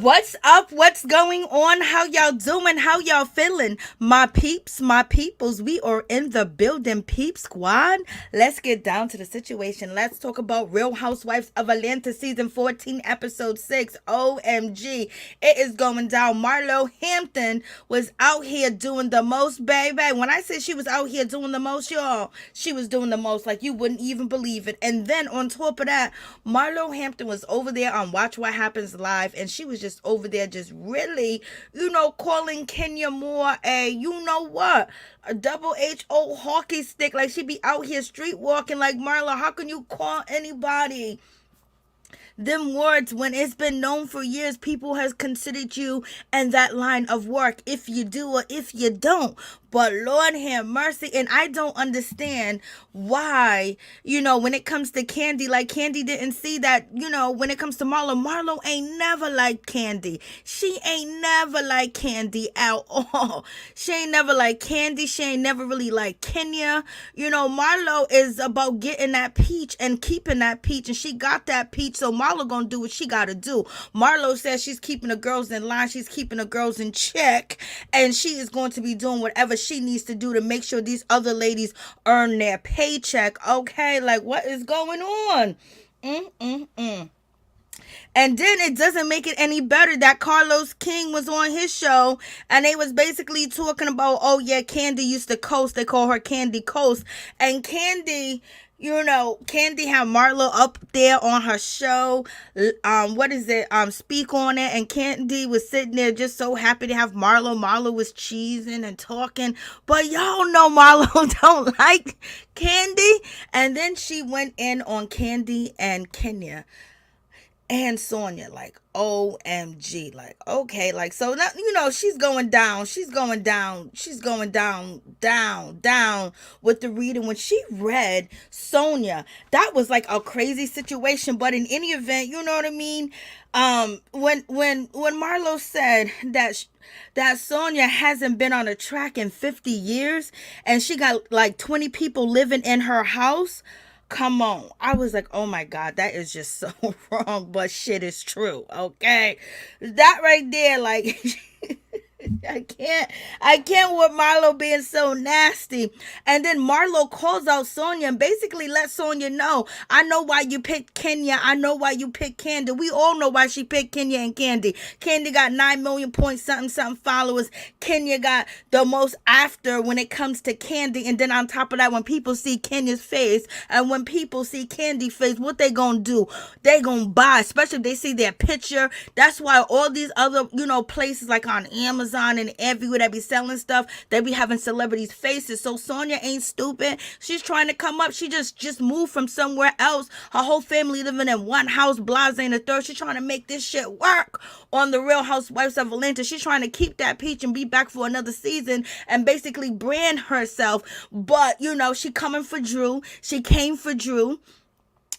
What's up? What's going on? How y'all doing? How y'all feeling? My peeps, my peoples, we are in the building, peep squad. Let's get down to the situation. Let's talk about Real Housewives of Atlanta season 14, episode 6. OMG. It is going down. Marlo Hampton was out here doing the most, baby. When I say she was out here doing the most, y'all, she was doing the most like you wouldn't even believe it. And then on top of that, Marlo Hampton was over there on Watch What Happens Live, and she was just over there just really, calling Kenya more a, a double H-O hockey stick. Like she be out here street walking like Marlo. How can you call anybody them words when it's been known for years people has considered you and that line of work if you do or if you don't? But Lord have mercy, and I don't understand why, when it comes to Kandi, like Kandi didn't see that, when it comes to Marlo ain't never like Kandi. She ain't never like Kandi at all. She ain't never like Kandi. She ain't never really like Kenya. Marlo is about getting that peach and keeping that peach, and she got that peach, so Marlo gonna do what she gotta do. Marlo says she's keeping the girls in line, she's keeping the girls in check, and she is going to be doing whatever she needs to do to make sure these other ladies earn their paycheck. Okay, like what is going on? And then it doesn't make it any better that Carlos King was on his show, and they was basically talking about, oh yeah, Kandi used to coast. They call her Kandi Coast. And Kandi, Kandi had Marlo up there on her show. Speak on it. And Kandi was sitting there just so happy to have Marlo. Marlo was cheesing and talking. But y'all know Marlo don't like Kandi. And then she went in on Kandi and Kenya and Sanya, like, OMG, like, okay, like, so now, she's going down with the reading. When she read Sanya, that was like a crazy situation, but in any event, you know what I mean? When Marlo said that Sanya hasn't been on a track in 50 years, and she got like 20 people living in her house. Come on. I was like, oh my God, that is just so wrong, but shit is true. Okay. That right there, like, I can't with Marlo being so nasty. And then Marlo calls out Sanya and basically lets Sanya know, I know why you picked Kenya. I know why you picked Kandi. We all know why she picked Kenya and Kandi. Kandi got 9 million point something followers. Kenya got the most after when it comes to Kandi. And then on top of that, when people see Kenya's face and when people see Kandi's face, what they gonna do? They gonna buy, especially if they see their picture. That's why all these other, places like on Amazon and everywhere that be selling stuff, they be having celebrities' faces. So Sanya ain't stupid. She's trying to come up. She just moved from somewhere else. Her whole family living in one house, blase and the third. She's trying to make this shit work on the Real Housewives of Atlanta. She's trying to keep that peach and be back for another season and basically brand herself. But, she coming for Drew. She came for Drew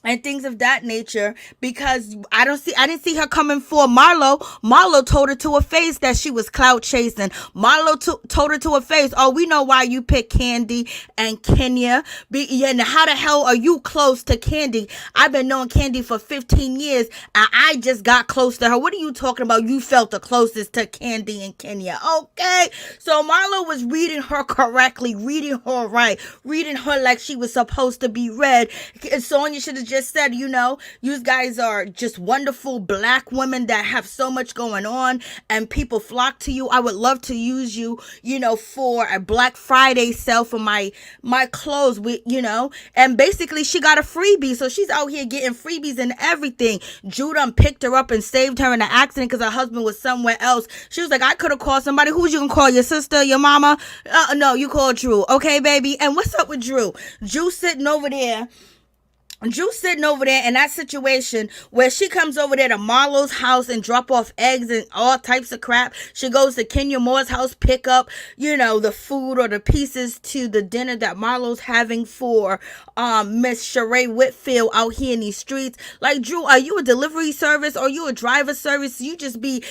and things of that nature, because I didn't see her coming for Marlo. Marlo told her to her face that she was clout chasing. Marlo told her to her face, oh, we know why you picked Kandi and Kenya. And how the hell are you close to Kandi? I've been knowing Kandi for 15 years, and I just got close to her. What are you talking about? You felt the closest to Kandi and Kenya. Okay, so Marlo was reading her correctly, reading her right, reading her like she was supposed to be read. And Sonya should have just said, you guys are just wonderful black women that have so much going on and people flock to you. I would love to use you, for a Black Friday sale for my clothes, and basically she got a freebie. So she's out here getting freebies and everything. Drew done picked her up and saved her in an accident because her husband was somewhere else. She was like, I could have called somebody. Who you gonna call? Your sister, your mama? No, you call Drew. Okay, baby. And what's up with Drew? Drew sitting over there Drew sitting over there in that situation where she comes over there to Marlo's house and drop off eggs and all types of crap. She goes to Kenya Moore's house, pick up, the food or the pieces to the dinner that Marlo's having for Miss Shereé Whitfield out here in these streets. Like, Drew, are you a delivery service or you a driver service? You just be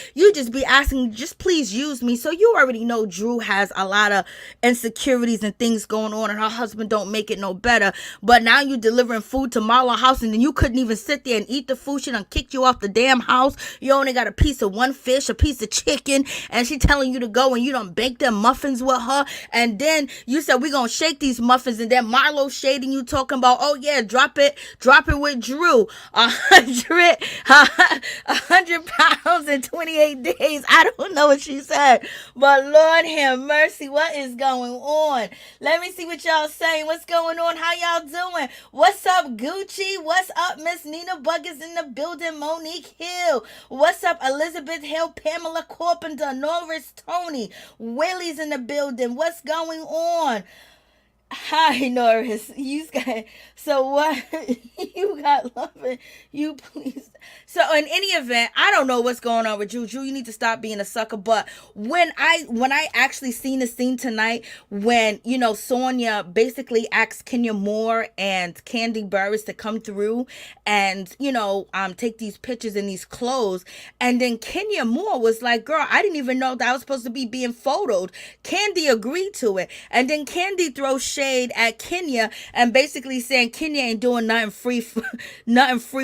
asking, just please use me. So you already know Drew has a lot of insecurities and things going on, and her husband don't make it no better. But now you delivering food to Marlo house, and then you couldn't even sit there and eat the food. She done kicked you off the damn house. You only got a piece of one fish, a piece of chicken, and she telling you to go, and you done bake them muffins with her. And then you said, we gonna shake these muffins, and then Marlo shading you, talking about, oh yeah, drop it with Drew. 100 pounds in 28 days. I don't know what she said, but Lord have mercy, what is going on? Let me see what y'all saying. What's going on? How y'all doing? What's up, Gucci? What's up, Miss Nina Buggers in the building? Monique Hill. What's up, Elizabeth Hill, Pamela Carpenter, Norris Tony, Willie's in the building. What's going on? Hi, Norris. So what? You got loving. You please. So in any event, I don't know what's going on with Drew. Drew, you need to stop being a sucker. But when I actually seen the scene tonight, when Sanya basically asked Kenya Moore and Kandi Burruss to come through and take these pictures in these clothes, and then Kenya Moore was like, "Girl, I didn't even know that I was supposed to be being photoed." Kandi agreed to it, and then Kandi throws shade at Kenya and basically saying Kenya ain't doing nothing free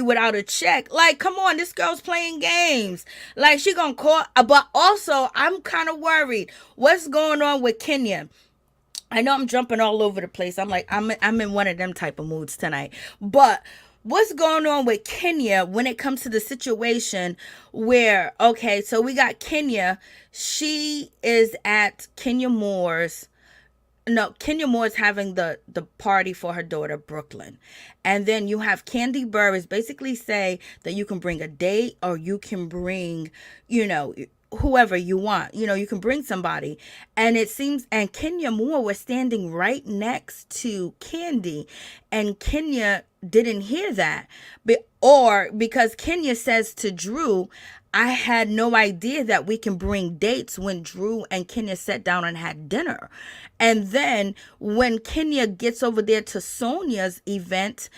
without a check. Like, come on, this girl's playing games. Like, she gonna call. But also, I'm kind of worried. What's going on with Kenya? I know I'm jumping all over the place. I'm in one of them type of moods tonight. But what's going on with Kenya when it comes to the situation where, okay, so we got Kenya. She is at Kenya Moore's having the party for her daughter, Brooklyn. And then you have Kandi Burruss basically say that you can bring a date or you can bring, whoever you want. You can bring somebody. And it seems, and Kenya Moore was standing right next to Kandi. And Kenya didn't hear that. Because Kenya says to Drew, I had no idea that we can bring dates, when Drew and Kenya sat down and had dinner. And then when Kenya gets over there to Sonya's event,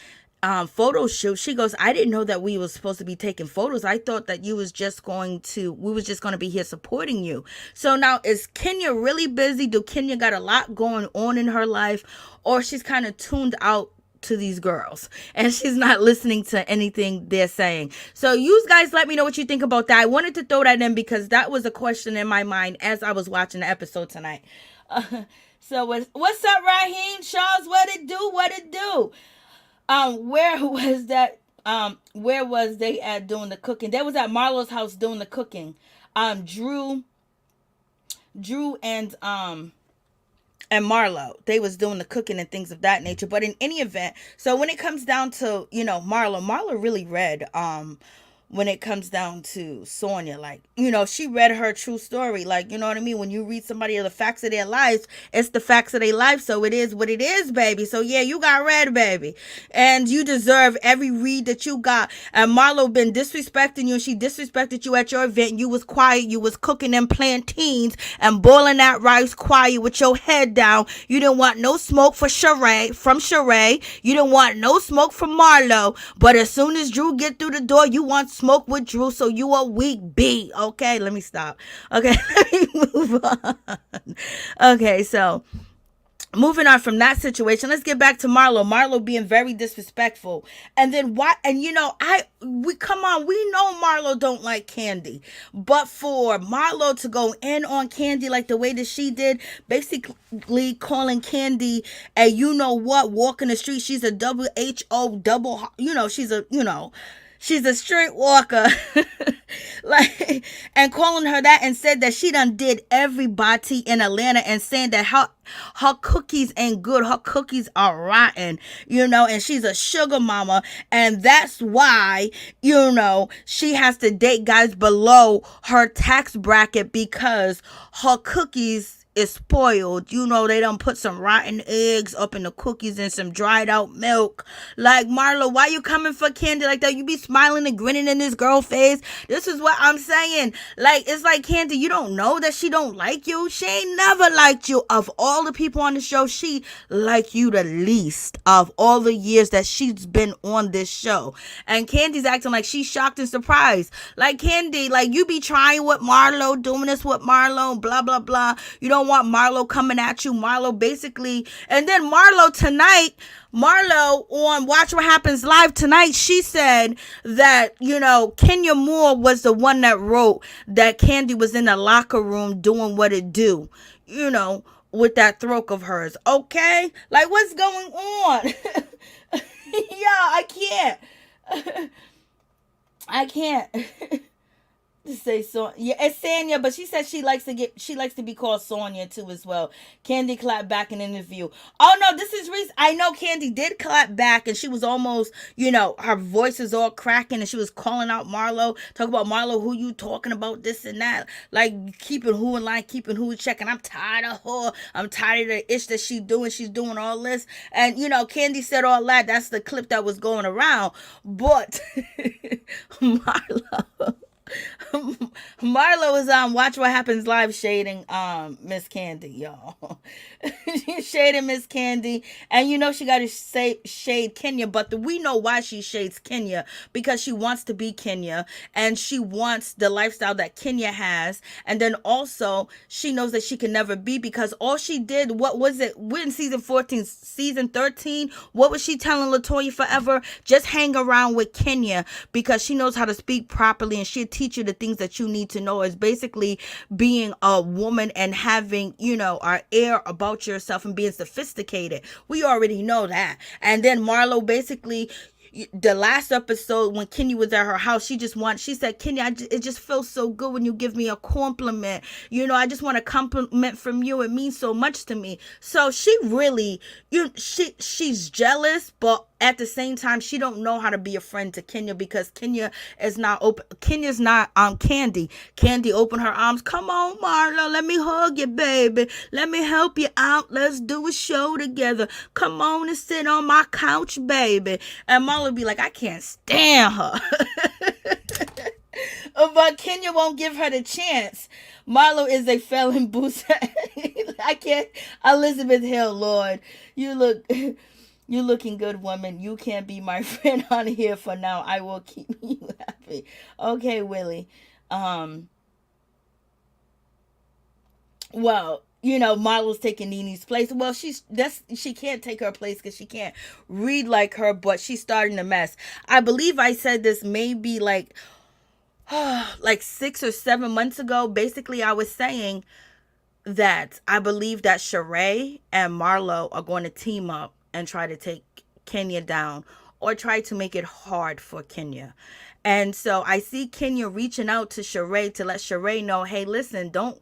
photo shoot, she goes, I didn't know that we was supposed to be taking photos. I thought that we was just going to be here supporting you. So now, is Kenya really busy? Do Kenya got a lot going on in her life? Or she's kind of tuned out to these girls and she's not listening to anything they're saying? So you guys let me know what you think about that. I wanted to throw that in because that was a question in my mind as I was watching the episode tonight. So what's up, Raheem? Charles, what it do? Where was that? Where was they at doing the cooking? They was at Marlo's house doing the cooking. Drew and Marlo, they was doing the cooking and things of that nature. But in any event, so when it comes down to, Marlo really read, when it comes down to Sanya, like, she read her true story. Like, you know what I mean? When you read somebody of the facts of their lives, it's the facts of their life. So it is what it is, baby. So yeah, you got read, baby. And you deserve every read that you got. And Marlo been disrespecting you, and she disrespected you at your event. You was quiet. You was cooking them plantains and boiling that rice quiet with your head down. You didn't want no smoke from Shereé. You didn't want no smoke from Marlo. But as soon as Drew get through the door, you want smoke with Drew, so you a weak B. Okay, let me stop. Okay, let me move on. Okay, so moving on from that situation, let's get back to Marlo. Marlo being very disrespectful. And then why? And we know Marlo don't like Kandi. But for Marlo to go in on Kandi like the way that she did, basically calling Kandi a walking the street, she's a she's a street walker. And calling her that, and said that she done did everybody in Atlanta, and saying that her cookies ain't good. Her cookies are rotten, and she's a sugar mama. And that's why, she has to date guys below her tax bracket, because her cookies is spoiled. You know, they done put some rotten eggs up in the cookies and some dried out milk. Like, Marlo, why you coming for Kandi like that? You be smiling and grinning in this girl face. This is what I'm saying. Like, it's like, Kandi, you don't know that she don't like you. She ain't never liked you. Of all the people on the show, she like you the least of all the years that she's been on this show. And Candy's acting like she's shocked and surprised. Like, Kandi, like, you be trying with Marlo, doing this with Marlo, blah, blah, blah. You don't want Marlo coming at you. Marlo basically, and then Marlo tonight, Marlo on Watch What Happens Live tonight, she said that, you know, Kenya Moore was the one that wrote that Kandi was in the locker room doing what it do, you know, with that throat of hers. Okay? Like, what's going on? Yeah, I can't. I can't. To say so, yeah, it's Sanya, but she said she likes to be called Sonya too as well. Kandi clapped back in an interview. Oh no, this is Reese. I know Kandi did clap back, and she was almost, you know, her voice is all cracking, and she was calling out Marlo, talking about Marlo, who you talking about, this and that, like keeping who in line, keeping who in check. And I'm tired of her. I'm tired of the ish that she's doing all this, and you know, Kandi said all that. That's the clip that was going around, but Marlo is on Watch What Happens Live shading Miss Kandi, y'all. She's shading Miss Kandi, and you know she got to shade Kenya, but we know why she shades Kenya, because she wants to be Kenya, and she wants the lifestyle that Kenya has, and then also she knows that she can never be, because all she did, what was it, we're in season 14, season 13, what was she telling LaToya forever? Just hang around with Kenya, because she knows how to speak properly, and she'll teach you the things that you need to know. Is basically being a woman and having, you know, our air about yourself and being sophisticated. We already know that. And then Marlo basically, the last episode when Kenya was at her house, she said, Kenya, it just feels so good when you give me a compliment. You know, I just want a compliment from you. It means so much to me. So she really, she's jealous, but at the same time, she don't know how to be a friend to Kenya, because Kenya is not open. Kenya's not Kandi. Kandi opened her arms. Come on, Marlo, let me hug you, baby. Let me help you out. Let's do a show together. Come on and sit on my couch, baby. And Marlo be like, I can't stand her. But Kenya won't give her the chance. Marlo is a felon booster. I can't. Elizabeth Hill, Lord, you're looking good, woman. You can't be my friend on here for now. I will keep you happy. Okay, Willie. Well, you know, Marlo's taking NeNe's place. Well, she can't take her place because she can't read like her, but she's starting a mess. I believe I said this maybe like 6 or 7 months ago. Basically, I was saying that I believe that Shereé and Marlo are going to team up and try to take Kenya down, or try to make it hard for Kenya. And so I see Kenya reaching out to Shereé to let Shereé know, hey, listen, don't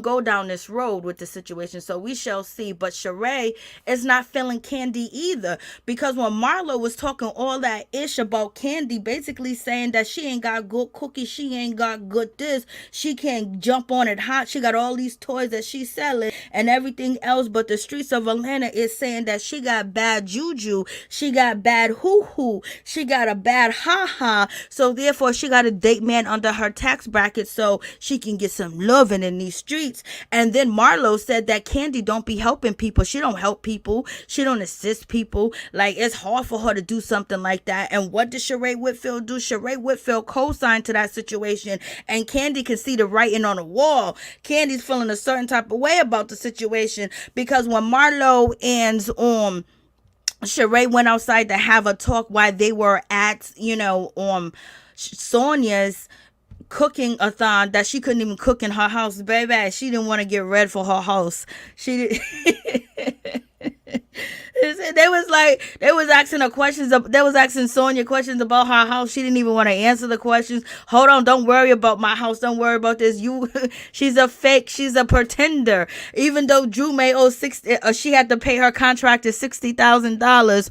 go down this road with the situation. So we shall see. But Shereé is not feeling Kandi either, because when Marlo was talking all that ish about Kandi, basically saying that she ain't got good cookies, she ain't got good this, she can't jump on it hot, she got all these toys that she's selling and everything else, but the streets of Atlanta is saying that she got bad juju, she got bad hoo-hoo, she got a bad ha-ha. So therefore, she got a date man under her tax bracket so she can get some loving in these streets. And then Marlo said that Kandi don't be helping people. She don't help people. She don't assist people. Like, it's hard for her to do something like that. And what did Shereé Whitfield do? Shereé Whitfield co-signed to that situation. And Kandi can see the writing on the wall. Candy's feeling a certain type of way about the situation, because when Marlo and Shereé went outside to have a talk while they were at, you know, Sonya's cooking a thon that she couldn't even cook in her house, baby. She didn't want to get red for her house. She did. They was asking her questions. They was asking Sonya questions about her house. She didn't even want to answer the questions. Hold on, don't worry about my house. Don't worry about this. She's a fake. She's a pretender. Even though Drew may owe she had to pay her contractor $60,000.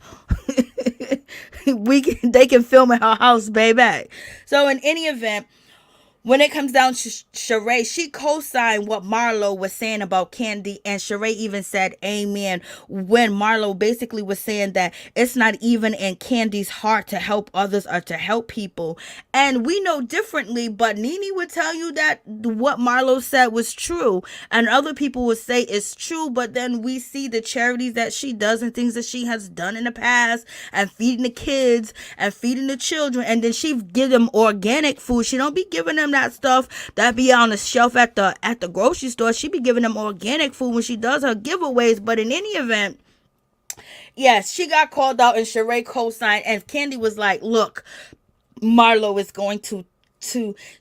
They can film in her house, baby. So in any event, when it comes down to Shereé, she co-signed what Marlo was saying about Kandi, and Shereé even said amen when Marlo basically was saying that it's not even in Kandi's heart to help others or to help people. And we know differently, but NeNe would tell you that what Marlo said was true, and other people would say it's true, but then we see the charities that she does and things that she has done in the past, and feeding the kids and feeding the children, and then she give them organic food. She don't be giving them that stuff that be on the shelf at the grocery store. She be giving them organic food when she does her giveaways. But in any event, yes, she got called out and Shereé co-signed, and Kandi was like, look, Marlo is going to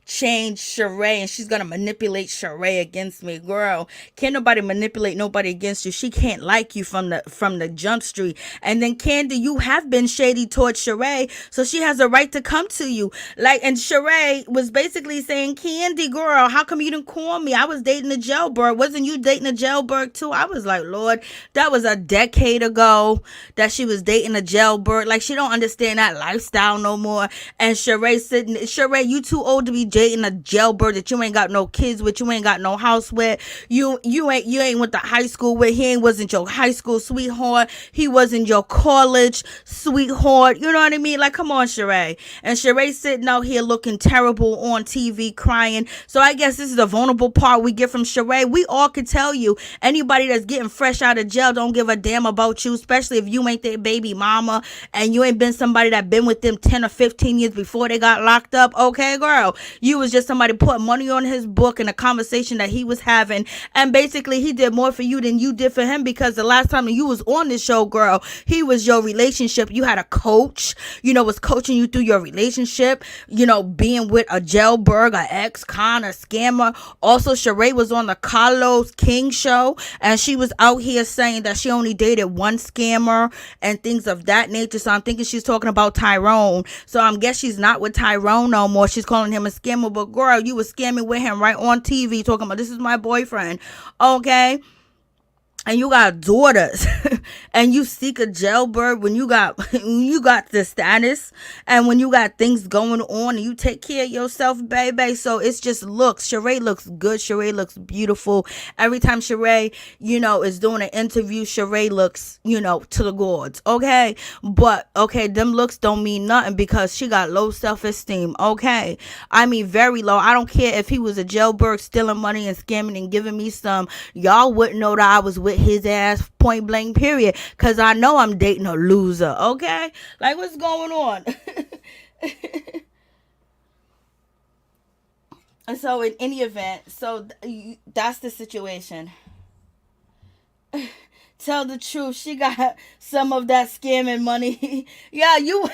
change Shereé, and she's gonna manipulate Shereé against me. Girl, can't nobody manipulate nobody against you. She can't like you from the jump street. And then Kandi, you have been shady towards Shereé, so she has a right to come to you. Like, and Shereé was basically saying, Kandi, girl, how come you didn't call me? I was dating a jailbird. Wasn't you dating a jailbird too? I was like, Lord, that was a decade ago that she was dating a jailbird. Like, she don't understand that lifestyle no more. And Shereé, you too old to be dating a jailbird that you ain't got no kids with, you ain't got no house with, you ain't went to high school with, he wasn't your high school sweetheart, he wasn't your college sweetheart, you know what I mean? Like, come on, Shereé. And Shereé sitting out here looking terrible on TV crying. So I guess this is the vulnerable part we get from Shereé. We all could tell you, anybody that's getting fresh out of jail don't give a damn about you, especially if you ain't their baby mama and you ain't been somebody that been with them 10 or 15 years before they got locked up. Okay, girl, you was just somebody putting money on his book and a conversation that he was having, and basically he did more for you than you did for him, because the last time you was on this show, girl, he was your relationship. You had a coach, was coaching you through your relationship, being with a jailbird, a ex-con, a scammer. Also, Shereé was on the Carlos King show, and she was out here saying that she only dated one scammer and things of that nature. So I'm thinking she's talking about Tyrone. So I guess she's not with Tyrone no more. She's calling him a scammer. But girl, you was scamming with him right on TV, talking about, this is my boyfriend. Okay. And you got daughters and you seek a jailbird when you got the status and when you got things going on, and you take care of yourself, baby. So it's just looks. Shereé looks good. Shereé looks beautiful. Every time Shereé, is doing an interview, Shereé looks, to the gods. Okay. But okay, them looks don't mean nothing because she got low self-esteem. Okay. I mean, very low. I don't care if he was a jailbird stealing money and scamming and giving me some. Y'all wouldn't know that I was with his ass, point blank period, because I know I'm dating a loser. Okay, like, what's going on? And so in any event, so that's the situation. Tell the truth, she got some of that scamming money. Yeah, yo,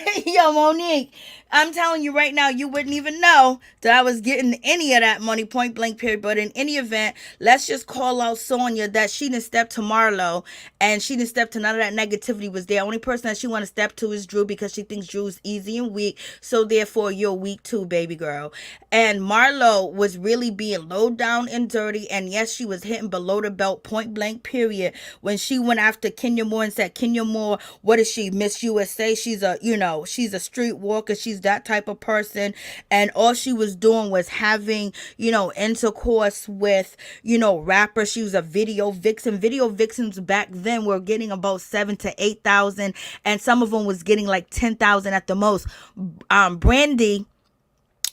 Monique, I'm telling you right now, you wouldn't even know that I was getting any of that money, point blank period. But in any event, let's just call out Sanya that she didn't step to Marlo, and she didn't step to none of that negativity was there. Only person that she want to step to is Drew, because she thinks Drew's easy and weak. So therefore, you're weak too, baby girl. And Marlo was really being low down and dirty. And yes, she was hitting below the belt, point blank period, when she went after Kenya Moore and said, Kenya Moore, what is she, Miss USA? She's a, she's a street walker. She's that type of person. And all she was doing was having, intercourse with, rappers. She was a video vixen. Video vixens back then were getting about 7,000 to 8,000, and some of them was getting like 10,000 at the most.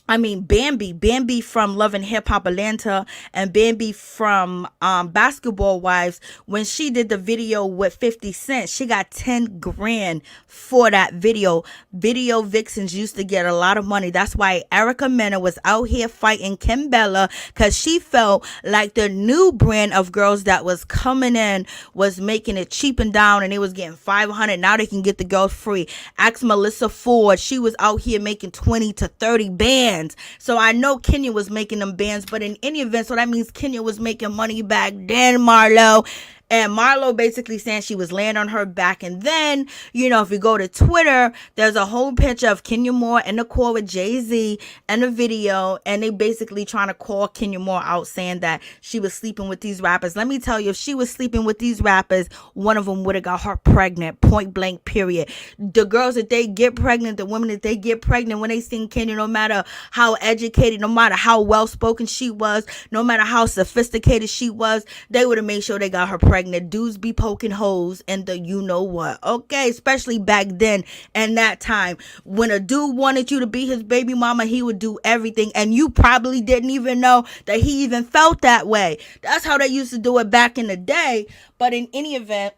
Bambi from Love and Hip Hop Atlanta, and Bambi from Basketball Wives, when she did the video with 50 Cent, she got 10 grand for that video. Video vixens used to get a lot of money. That's why Erica Mena was out here fighting Kim Bella, because she felt like the new brand of girls that was coming in was making it cheap and down, and they was getting 500. Now they can get the girls free. Ask Melissa Ford. She was out here making 20 to 30 bands. So I know Kenya was making them bands, but in any event, so that means Kenya was making money back then, Marlo. And Marlo basically saying she was laying on her back. And then, if you go to Twitter, there's a whole picture of Kenya Moore in the call with Jay-Z and a video. And they basically trying to call Kenya Moore out saying that she was sleeping with these rappers. Let me tell you, if she was sleeping with these rappers, one of them would have got her pregnant, point blank, period. The girls that they get pregnant, the women that they get pregnant when they sing Kenya, no matter how educated, no matter how well spoken she was, no matter how sophisticated she was, they would have made sure they got her pregnant. Dudes be poking holes in the you know what, okay? Especially back then and that time. When a dude wanted you to be his baby mama, he would do everything, and you probably didn't even know that he even felt that way. That's how they used to do it back in the day. But in any event,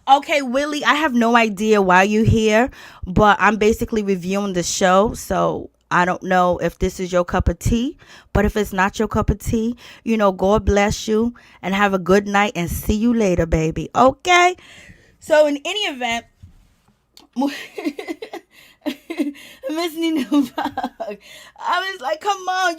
okay, Willie, I have no idea why you're here, but I'm basically reviewing the show, so I don't know if this is your cup of tea. But if it's not your cup of tea, God bless you and have a good night and see you later, baby. Okay? So in any event, Miss NeNe, I was like, come on,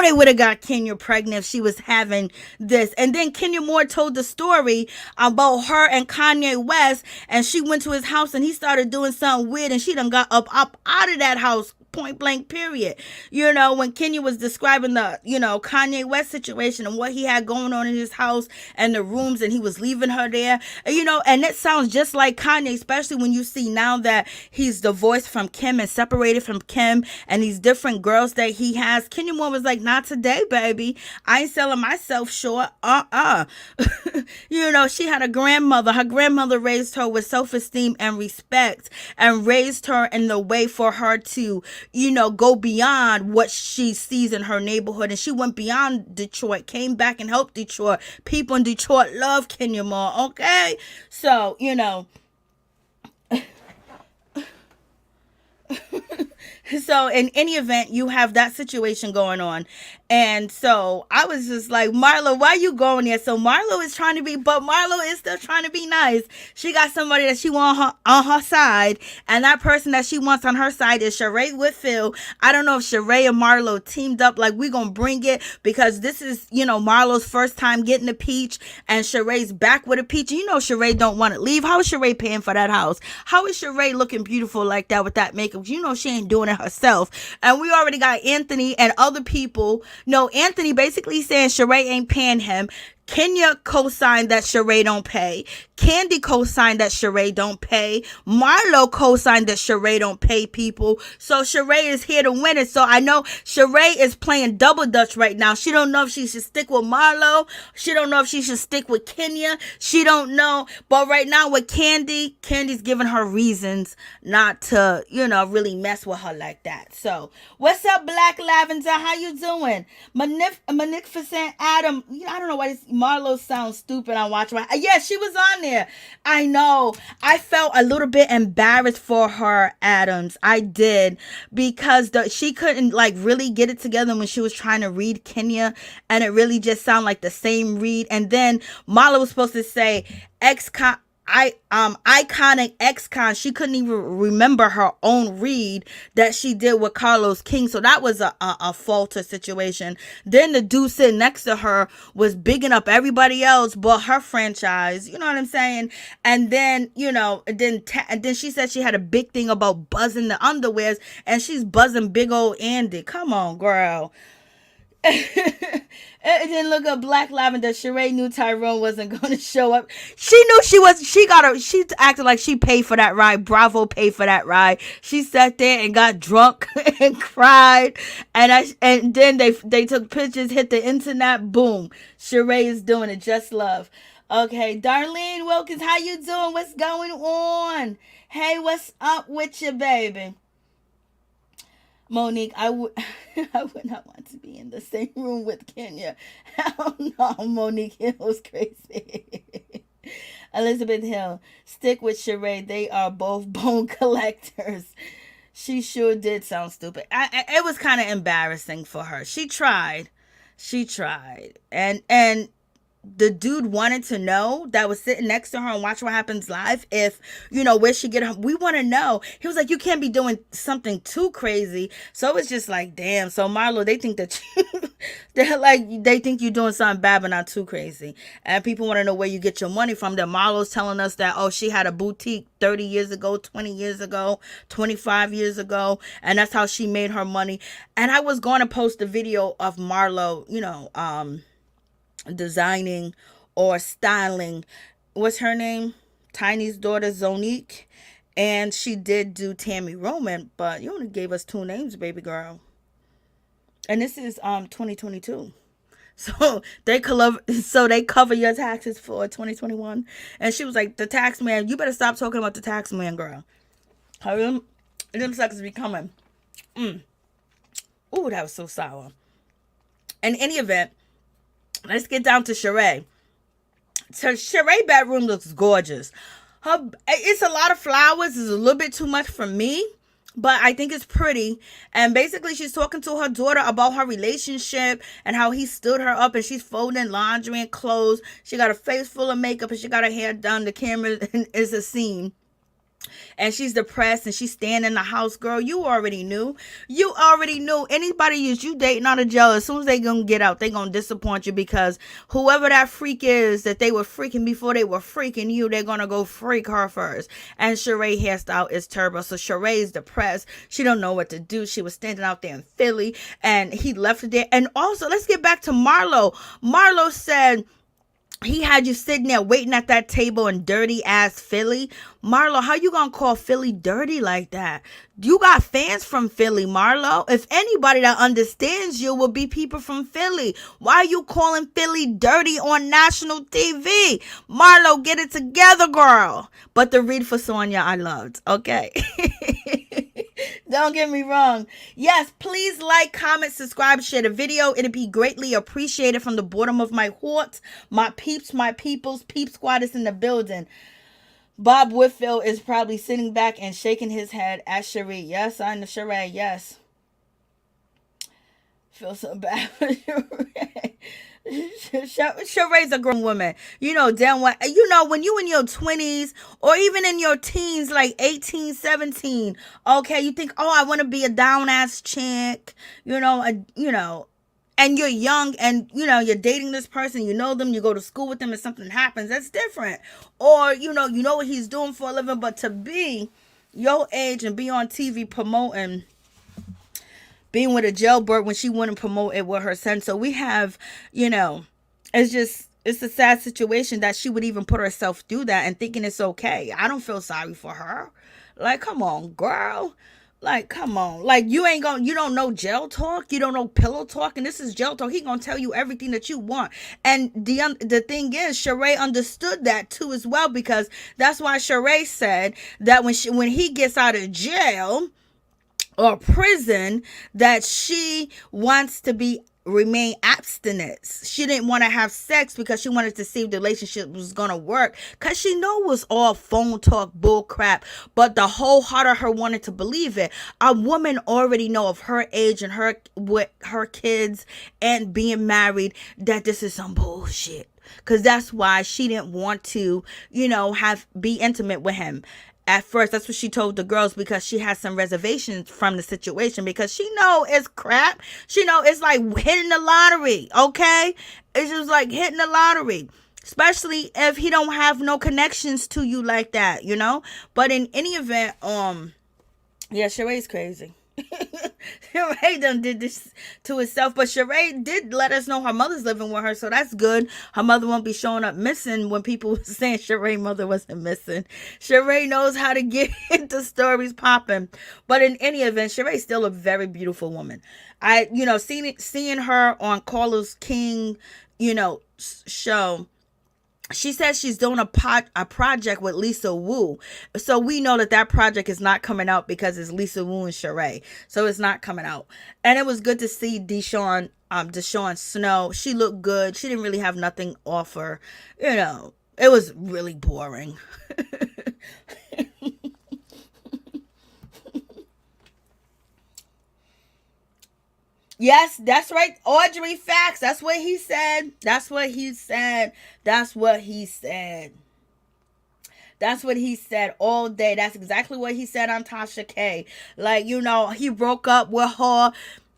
they would have got Kenya pregnant if she was having this. And then Kenya Moore told the story about her and Kanye West, and she went to his house and he started doing something weird, and she done got up out of that house, point blank, period. When Kenya was describing the, Kanye West situation and what he had going on in his house and the rooms, and he was leaving her there, and it sounds just like Kanye, especially when you see now that he's divorced from Kim and separated from Kim and these different girls that he has. Kenya Moore was like, not today, baby. I ain't selling myself short. She had a grandmother. Her grandmother raised her with self-esteem and respect and raised her in the way for her to, go beyond what she sees in her neighborhood. And she went beyond Detroit, came back and helped Detroit. People in Detroit love Kenya Moore, okay? So, so in any event, you have that situation going on. And so I was just like, Marlo, why you going there? So Marlo is trying to be, but Marlo is still trying to be nice. She got somebody that she wants on her side, and that person that she wants on her side is Shereé Whitfield. I don't know if Shereé and Marlo teamed up, like, we gonna bring it, because this is, Marlo's first time getting a peach, and Sheree's back with a peach. And Shereé don't want to leave. How is Shereé paying for that house? How is Shereé looking beautiful like that with that makeup? She ain't doing it herself. And we already got Anthony and other people. No, Anthony basically saying Shereé ain't paying him. Kenya co-signed that Shereé don't pay. Kandi co-signed that Shereé don't pay. Marlo co-signed that Shereé don't pay people. So Shereé is here to win it. So I know Shereé is playing double dutch right now. She don't know if she should stick with Marlo. She don't know if she should stick with Kenya. She don't know. But right now with Candy's giving her reasons not to, really mess with her like that. So what's up, Black Lavender? How you doing? Magnificent Adam. I don't know why this Marlo sounds stupid on Watch My. Yeah, she was on there. I know. I felt a little bit embarrassed for her, Adams. I did, because she couldn't really get it together when she was trying to read Kenya, and it really just sounded like the same read. And then Marlo was supposed to say iconic ex-con. She couldn't even remember her own read that she did with Carlos King. So that was a falter situation. Then the dude sitting next to her was bigging up everybody else but her franchise. You know what I'm saying? And then, and then she said she had a big thing about buzzing the underwears, and she's buzzing big old Andy. Come on, girl. And then look at Black Lavender. Shereé knew Tyrone wasn't going to show up. She knew she acted like she paid for that ride. Bravo paid for that ride. She sat there and got drunk and cried. And then they took pictures, hit the internet. Boom. Shereé is doing it. Just love. Okay. Darlene Wilkins, how you doing? What's going on? Hey, what's up with you, baby? Monique, I would not want to be in the same room with Kenya. Hell no, Monique Hill's crazy. Elizabeth Hill, stick with Shereé. They are both bone collectors. She sure did sound stupid. It was kind of embarrassing for her. She tried. And the dude wanted to know, that was sitting next to her and watch what happens live, if, where she get her, we want to know. He was like, you can't be doing something too crazy. So it's just like, damn. So Marlo, they think that they think you're doing something bad but not too crazy, and people want to know where you get your money from. That Marlo's telling us that, oh, she had a boutique 30 years ago, 20 years ago, 25 years ago, and that's how she made her money. And I was going to post a video of Marlo, designing or styling, what's her name, Tiny's daughter, Zonique, and she did do Tammy Roman, but you only gave us 2 names, baby girl. And this is 2022. So they cover your taxes for 2021. And she was like, the tax man, you better stop talking about the tax man, girl. Them suckers be coming. Ooh, that was so sour. In any event, let's get down to Shereé. So Shereé bedroom looks gorgeous. It's a lot of flowers. It's a little bit too much for me, but I think it's pretty. And basically, she's talking to her daughter about her relationship and how he stood her up, and she's folding laundry and clothes. She got a face full of makeup and she got her hair done. The camera is a scene. And she's depressed and she's staying in the house. Girl, you already knew. Anybody you dating out of jail, as soon as they gonna get out, they gonna disappoint you, because whoever that freak is that they were freaking before they were freaking you, they're gonna go freak her first. And Shereé hairstyle is turbo. So Shereé is depressed. She don't know what to do. She was standing out there in Philly and he left her there. And also, let's get back to Marlo. Marlo said he had you sitting there waiting at that table in dirty ass Philly. Marlo, how you gonna call Philly dirty like that? You got fans from Philly, Marlo. If anybody that understands you will be people from Philly. Why are you calling Philly dirty on national TV? Marlo, get it together, girl. But the read for Sanya I loved. Okay. Don't get me wrong. Yes, please like, comment, subscribe, share the video. It'd be greatly appreciated from the bottom of my heart. My peeps, my peoples, peep squad is in the building. Bob Whitfield is probably sitting back and shaking his head at Shereé. Yes, I'm the Shereé. Yes. Feel so bad for Shereé. Shereé's a grown woman. Damn what. When you in your 20s or even in your teens, like 18, 17, okay, you think, oh, I want to be a down ass chick, and you're young and, you're dating this person, you know them, you go to school with them and something happens, that's different. Or, you know what he's doing for a living, but to be your age and be on TV promoting being with a jailbird when she wouldn't promote it with her son. So we have, it's a sad situation that she would even put herself through that and thinking it's okay. I don't feel sorry for her. Like, come on, girl. Like, come on. Like, you don't know jail talk. You don't know pillow talk. And this is jail talk. He gonna tell you everything that you want. And the thing is, Shereé understood that too as well, because that's why Shereé said that when he gets out of jail or prison, that she wants to remain abstinent. She didn't want to have sex because she wanted to see if the relationship was gonna work, because she knew it was all phone talk bull crap, but the whole heart of her wanted to believe it. A woman already know of her age and her with her kids and being married, that this is some bullshit, because that's why she didn't want to be intimate with him. At first, that's what she told the girls, because she has some reservations from the situation, because she know it's crap. She know it's like hitting the lottery, okay? It's just like hitting the lottery, especially if he don't have no connections to you like that, But in any event, yeah, Shereé's crazy. Shereé done did this to herself, but Shereé did let us know her mother's living with her, so that's good. Her mother won't be showing up missing when people were saying Shereé's mother wasn't missing. Shereé knows how to get into stories popping. But in any event, Shereé's still a very beautiful woman. I, seeing her on Carlos King, show. She says she's doing a project with Lisa Wu. So we know that project is not coming out because it's Lisa Wu and Shereé. So it's not coming out. And it was good to see DeShawn Snow. She looked good. She didn't really have nothing offer. It was really boring. Yes, that's right. Audrey facts. That's what he said. That's what he said. That's what he said. That's what he said all day. That's exactly what he said on Tasha K. Like, he broke up with her.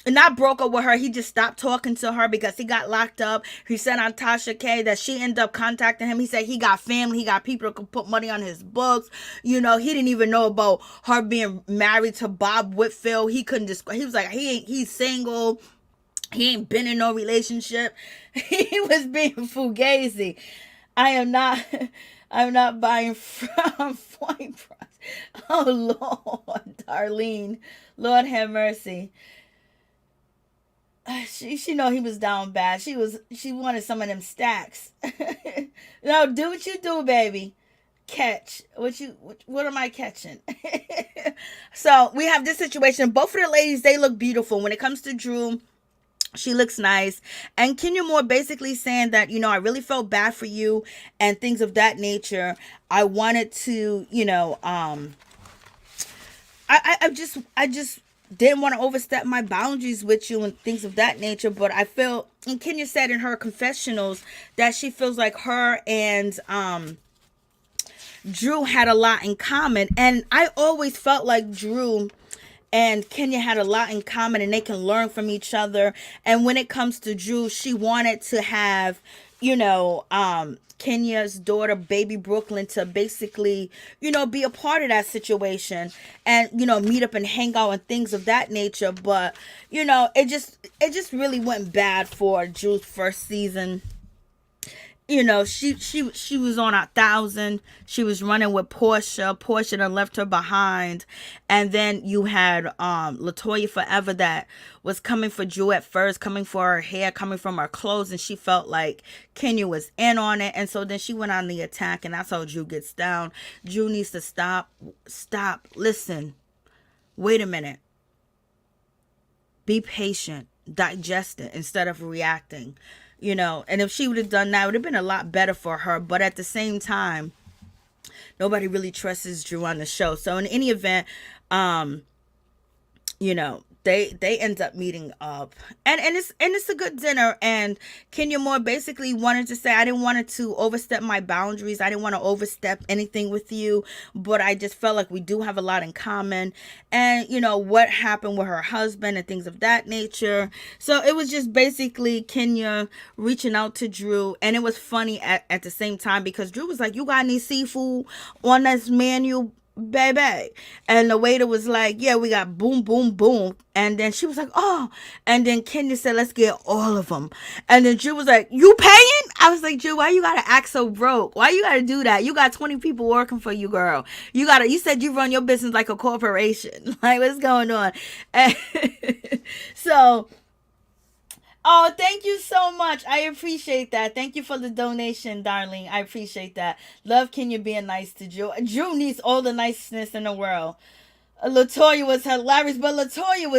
Not broke up with her. He just stopped talking to her because he got locked up. He said on Tasha K that she ended up contacting him. He said he got family. He got people that could put money on his books. He didn't even know about her being married to Bob Whitfield. He couldn't describe. He was like, he's single. He ain't been in no relationship. He was being fugazi. I am not. I'm not buying from Point Price. Oh Lord, Darlene, Lord have mercy. She know he was down bad. She wanted some of them stacks. No, do what you do, baby. Catch what am I catching? So we have this situation. Both of the ladies, they look beautiful. When it comes to Drew, she looks nice. And Kenya Moore basically saying that, I really felt bad for you and things of that nature. I wanted to, I just didn't want to overstep my boundaries with you and things of that nature. But I feel, and Kenya said in her confessionals that she feels like her and Drew had a lot in common. And I always felt like Drew and Kenya had a lot in common and they can learn from each other. And when it comes to Drew, she wanted to have, Kenya's daughter, baby Brooklyn, to basically, be a part of that situation and, meet up and hang out and things of that nature. But, it just really went bad for Drew's first season. She was on 1,000. She was running with Porsha. Porsha done left her behind. And then you had Latoya Forever that was coming for Drew at first, coming for her hair, coming from her clothes, and she felt like Kenya was in on it. And so then she went on the attack, and that's how Drew gets down. Drew needs to stop. Listen. Wait a minute. Be patient. Digest it instead of reacting. And if she would have done that, it would have been a lot better for her. But at the same time, nobody really trusts Drew on the show. So in any event, they end up meeting up, and it's a good dinner. And Kenya Moore basically wanted to say, I didn't want to overstep my boundaries. I didn't want to overstep anything with you, but I just felt like we do have a lot in common. And what happened with her husband and things of that nature. So it was just basically Kenya reaching out to Drew, and it was funny at the same time because Drew was like, "You got any seafood on this menu, baby?" And the waiter was like, "Yeah, we got boom, boom, boom." And then she was like, "Oh." And then Kenya said, "Let's get all of them." And then Drew was like, "You paying?" I was like, "Drew, why you gotta act so broke? Why you gotta do that? You got 20 people working for you, girl. You said you run your business like a corporation. Like, what's going on?" And so, oh, thank you so much. I appreciate that. Thank you for the donation, darling. I appreciate that. Love Kenya being nice to Drew. Drew needs all the niceness in the world. Latoya was hilarious, but Latoya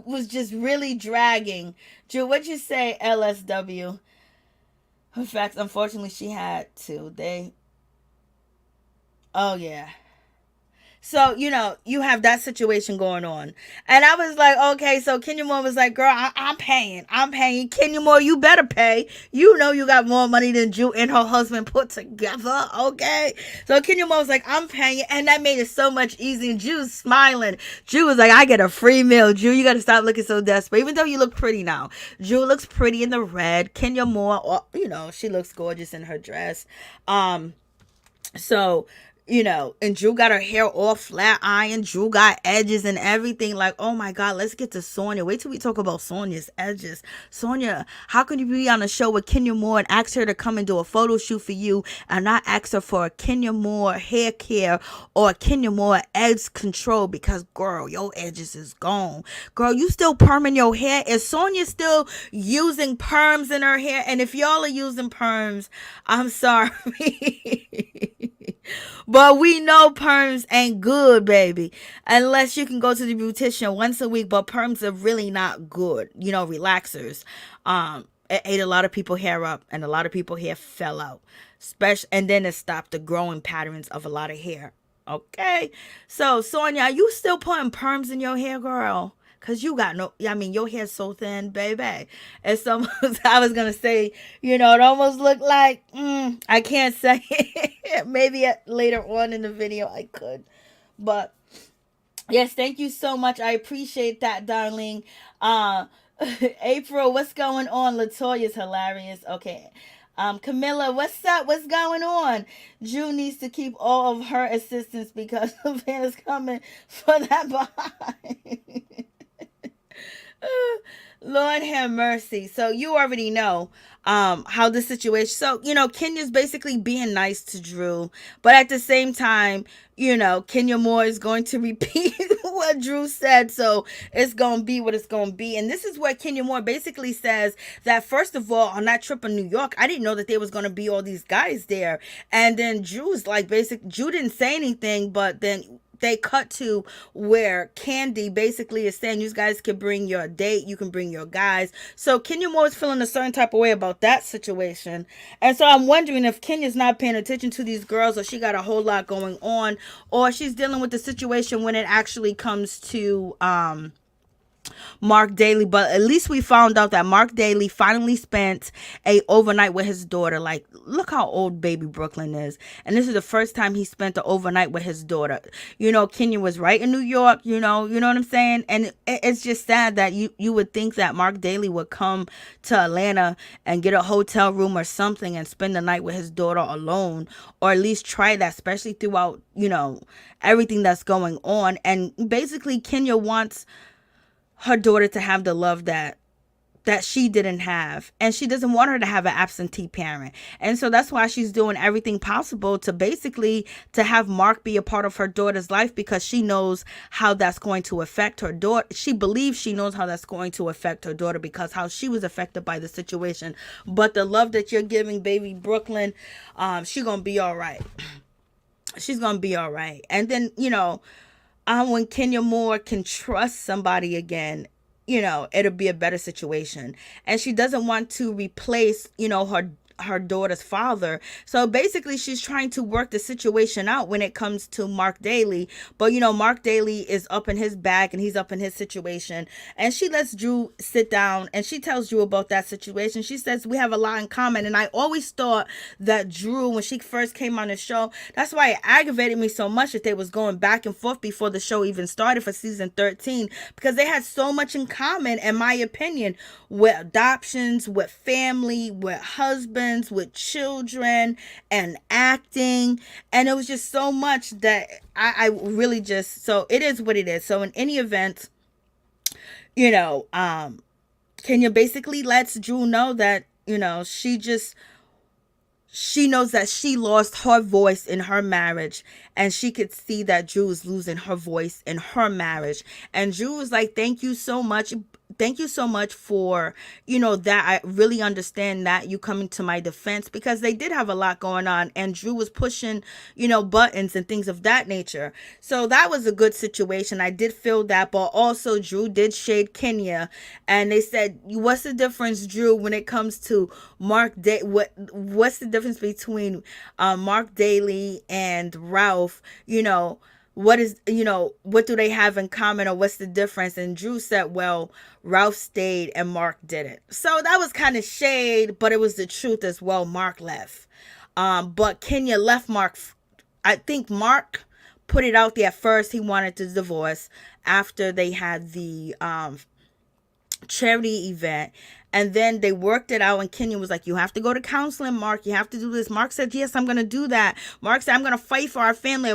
was just really dragging. Drew, what'd you say, LSW? In fact, unfortunately, she had to. Oh, yeah. So, you have that situation going on. And I was like, okay, so Kenya Moore was like, "Girl, I'm paying. I'm paying. Kenya Moore, you better pay. You know you got more money than Drew and her husband put together, okay?" So Kenya Moore was like, "I'm paying." And that made it so much easier. And Drew's smiling. Drew was like, "I get a free meal. Drew, you got to stop looking so desperate. Even though you look pretty now." Drew looks pretty in the red. Kenya Moore, she looks gorgeous in her dress. So... and Drew got her hair all flat iron. Drew got edges and everything. Like, oh my God, let's get to Sanya. Wait till we talk about Sonya's edges. Sonya, how can you be on a show with Kenya Moore and ask her to come and do a photo shoot for you and not ask her for a Kenya Moore hair care or a Kenya Moore edge control? Because, girl, your edges is gone. Girl, you still perming your hair? Is Sonya still using perms in her hair? And if y'all are using perms, I'm sorry. But we know perms ain't good, baby. Unless you can go to the beautician once a week. But perms are really not good. Relaxers. It ate a lot of people hair up. And a lot of people hair fell out. And then it stopped the growing patterns of a lot of hair. Okay? So, Sonya, are you still putting perms in your hair, girl? Cause you got no, I mean, your hair's so thin, baby. It's almost, I was gonna say, it almost looked like, I can't say it. Maybe later on in the video I could. But yes, thank you so much. I appreciate that, darling. Uh, April, what's going on? Latoya's hilarious. Okay. Camilla, what's up? What's going on? Drew needs to keep all of her assistants because the van is coming for that behind. Lord have mercy. So you already know how the situation. So Kenya's basically being nice to Drew, but at the same time, Kenya Moore is going to repeat what Drew said. So it's gonna be what it's gonna be. And this is where Kenya Moore basically says that, first of all, on that trip in New York, I didn't know that there was gonna be all these guys there. And then Drew's like, Drew didn't say anything, but then they cut to where Kandi basically is saying, you guys can bring your date, you can bring your guys. So Kenya Moore is feeling a certain type of way about that situation. And so I'm wondering if Kenya's not paying attention to these girls, or she got a whole lot going on, or she's dealing with the situation when it actually comes to Mark Daly. But at least we found out that Mark Daly finally spent a overnight with his daughter. Like, look how old baby Brooklyn is, and this is the first time he spent the overnight with his daughter. Kenya was right in New York. You know what I'm saying. And it's just sad that you would think that Mark Daly would come to Atlanta and get a hotel room or something and spend the night with his daughter alone, or at least try that, especially throughout everything that's going on. And basically Kenya wants her daughter to have the love that she didn't have, and she doesn't want her to have an absentee parent. And so that's why she's doing everything possible to basically to have Mark be a part of her daughter's life, because she knows how that's going to affect her daughter. She believes she knows how that's going to affect her daughter, because how she was affected by the situation. But the love that you're giving baby Brooklyn, she's gonna be all right. She's gonna be all right. And then when Kenya Moore can trust somebody again, it'll be a better situation. And she doesn't want to replace, her daughter's father. So basically she's trying to work the situation out when it comes to Mark Daly. But Mark Daly is up in his bag and he's up in his situation. And she lets Drew sit down and she tells Drew about that situation. She says, we have a lot in common. And I always thought that Drew, when she first came on the show, that's why it aggravated me so much that they was going back and forth before the show even started for season 13, because they had so much in common, in my opinion, with adoptions, with family, with husbands, with children, and acting. And it was just so much that I really just, so it is what it is. So in any event, Kenya basically lets Drew know that she knows that she lost her voice in her marriage, and she could see that Drew is losing her voice in her marriage. And Drew was like, thank you so much for that. I really understand that you coming to my defense, because they did have a lot going on, and Drew was pushing buttons and things of that nature. So that was a good situation. I did feel that. But also Drew did shade Kenya, and they said, what's the difference, Drew, when it comes to what's the difference between Mark Daly and Ralph? What do they have in common, or what's the difference? And Drew said, well, Ralph stayed and Mark didn't. So that was kind of shade, but it was the truth as well. Mark left. But Kenya left Mark. I think Mark put it out there first. He wanted to divorce after they had the charity event. And then they worked it out, and Kenya was like, you have to go to counseling, Mark. You have to do this. Mark said, yes, I'm going to do that. Mark said, I'm going to fight for our family. I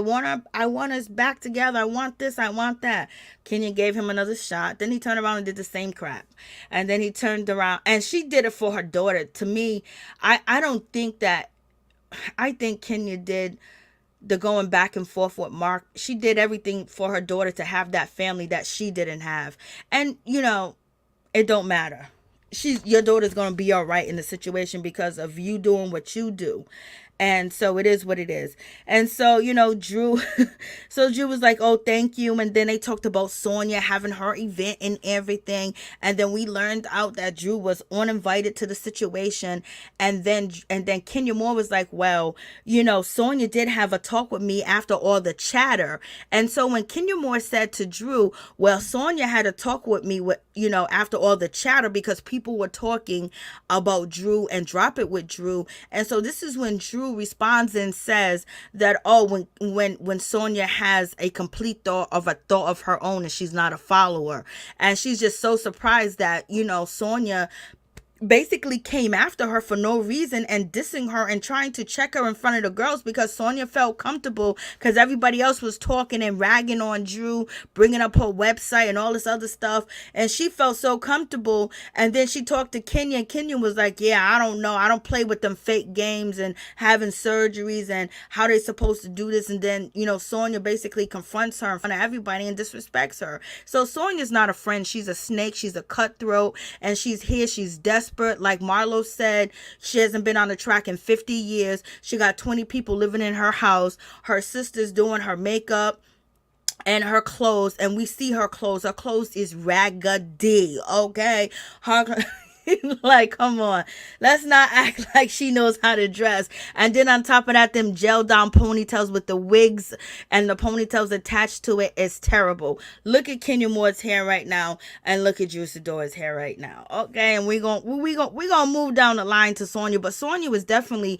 want us back together. I want this. I want that. Kenya gave him another shot. Then he turned around and did the same crap. And then he turned around, and she did it for her daughter. To me, I think Kenya did the going back and forth with Mark. She did everything for her daughter to have that family that she didn't have. And, it don't matter. Your daughter's going to be all right in the situation because of you doing what you do. And so it is what it is. And so, Drew, so Drew was like, oh, thank you. And then they talked about Sanya having her event and everything. And then we learned out that Drew was uninvited to the situation. And then Kenya Moore was like, well, Sanya did have a talk with me after all the chatter. And so when Kenya Moore said to Drew, well, Sanya had a talk with me after all the chatter because people were talking about Drew and drop it with Drew. And so this is when Drew responds and says that, oh, when Sanya has a complete thought of her own and she's not a follower. And she's just so surprised that, Sanya basically came after her for no reason and dissing her and trying to check her in front of the girls because Sanya felt comfortable because everybody else was talking and ragging on Drew, bringing up her website and all this other stuff. And she felt so comfortable. And then she talked to Kenya and Kenya was like, yeah, I don't know. I don't play with them fake games and having surgeries and how they're supposed to do this. And then, Sanya basically confronts her in front of everybody and disrespects her. So Sonya's not a friend. She's a snake. She's a cutthroat. And she's here. She's desperate. Like Marlo said, she hasn't been on the track in 50 years. She got 20 people living in her house. Her sister's doing her makeup and her clothes, and we see her clothes. Her clothes is raggedy, okay? Like, come on. Let's not act like she knows how to dress. And then on top of that, them gel down ponytails with the wigs and the ponytails attached to it is terrible. Look at Kenya Moore's hair right now and look at Drew Sidora's hair right now. Okay, and we're gonna move down the line to Sanya, but Sanya was definitely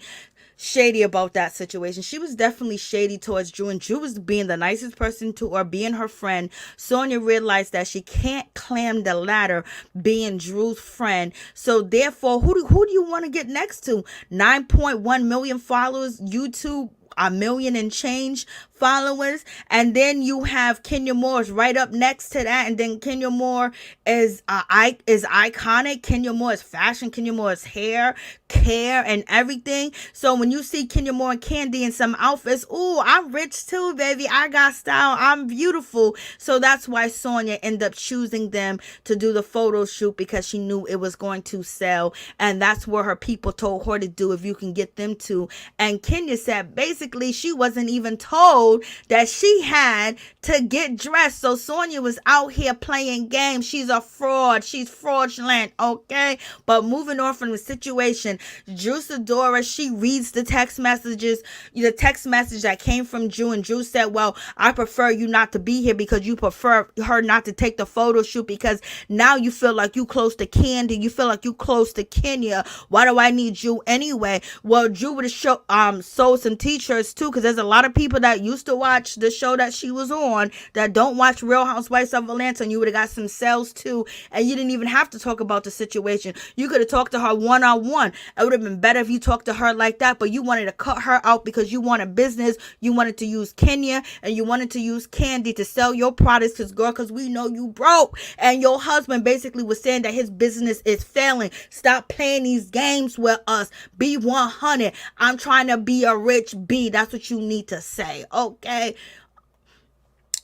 shady about that situation. She was definitely shady towards Drew, and Drew was being the nicest person to her, being her friend. Sanya realized that she can't climb the ladder being Drew's friend. So therefore, who do you want to get next to? 9.1 million followers, YouTube, 1 million and change followers, and then you have Kenya Moore's right up next to that, and then Kenya Moore is iconic. Kenya Moore is fashion. Kenya Moore's hair, care, and everything. So when you see Kenya Moore and Kandi in some outfits, ooh, I'm rich too, baby. I got style. I'm beautiful. So that's why Sanya ended up choosing them to do the photo shoot because she knew it was going to sell, and that's where her people told her to do if you can get them to. And Kenya said basically she wasn't even told that she had to get dressed. So Sanya was out here playing games. She's a fraud. She's fraudulent, okay? But moving on from the situation, Drew Sidora, she reads the text messages, the text message that came from Drew, and Drew said, well, I prefer you not to be here because you prefer her not to take the photo shoot because now you feel like you close to Kandi, you feel like you close to Kenya. Why do I need you anyway? Well, Drew would have sold some t-shirts too, because there's a lot of people that used to watch the show that she was on that don't watch Real Housewives of Atlanta, and you would have got some sales too, and you didn't even have to talk about the situation. You could have talked to her one-on-one. It would have been better if you talked to her like that, but you wanted to cut her out because you wanted business. You wanted to use Kenya and you wanted to use Kandi to sell your products, because we know you broke, and your husband basically was saying that his business is failing. Stop playing these games with us. Be 100. I'm trying to be a rich B. That's what you need to say, okay?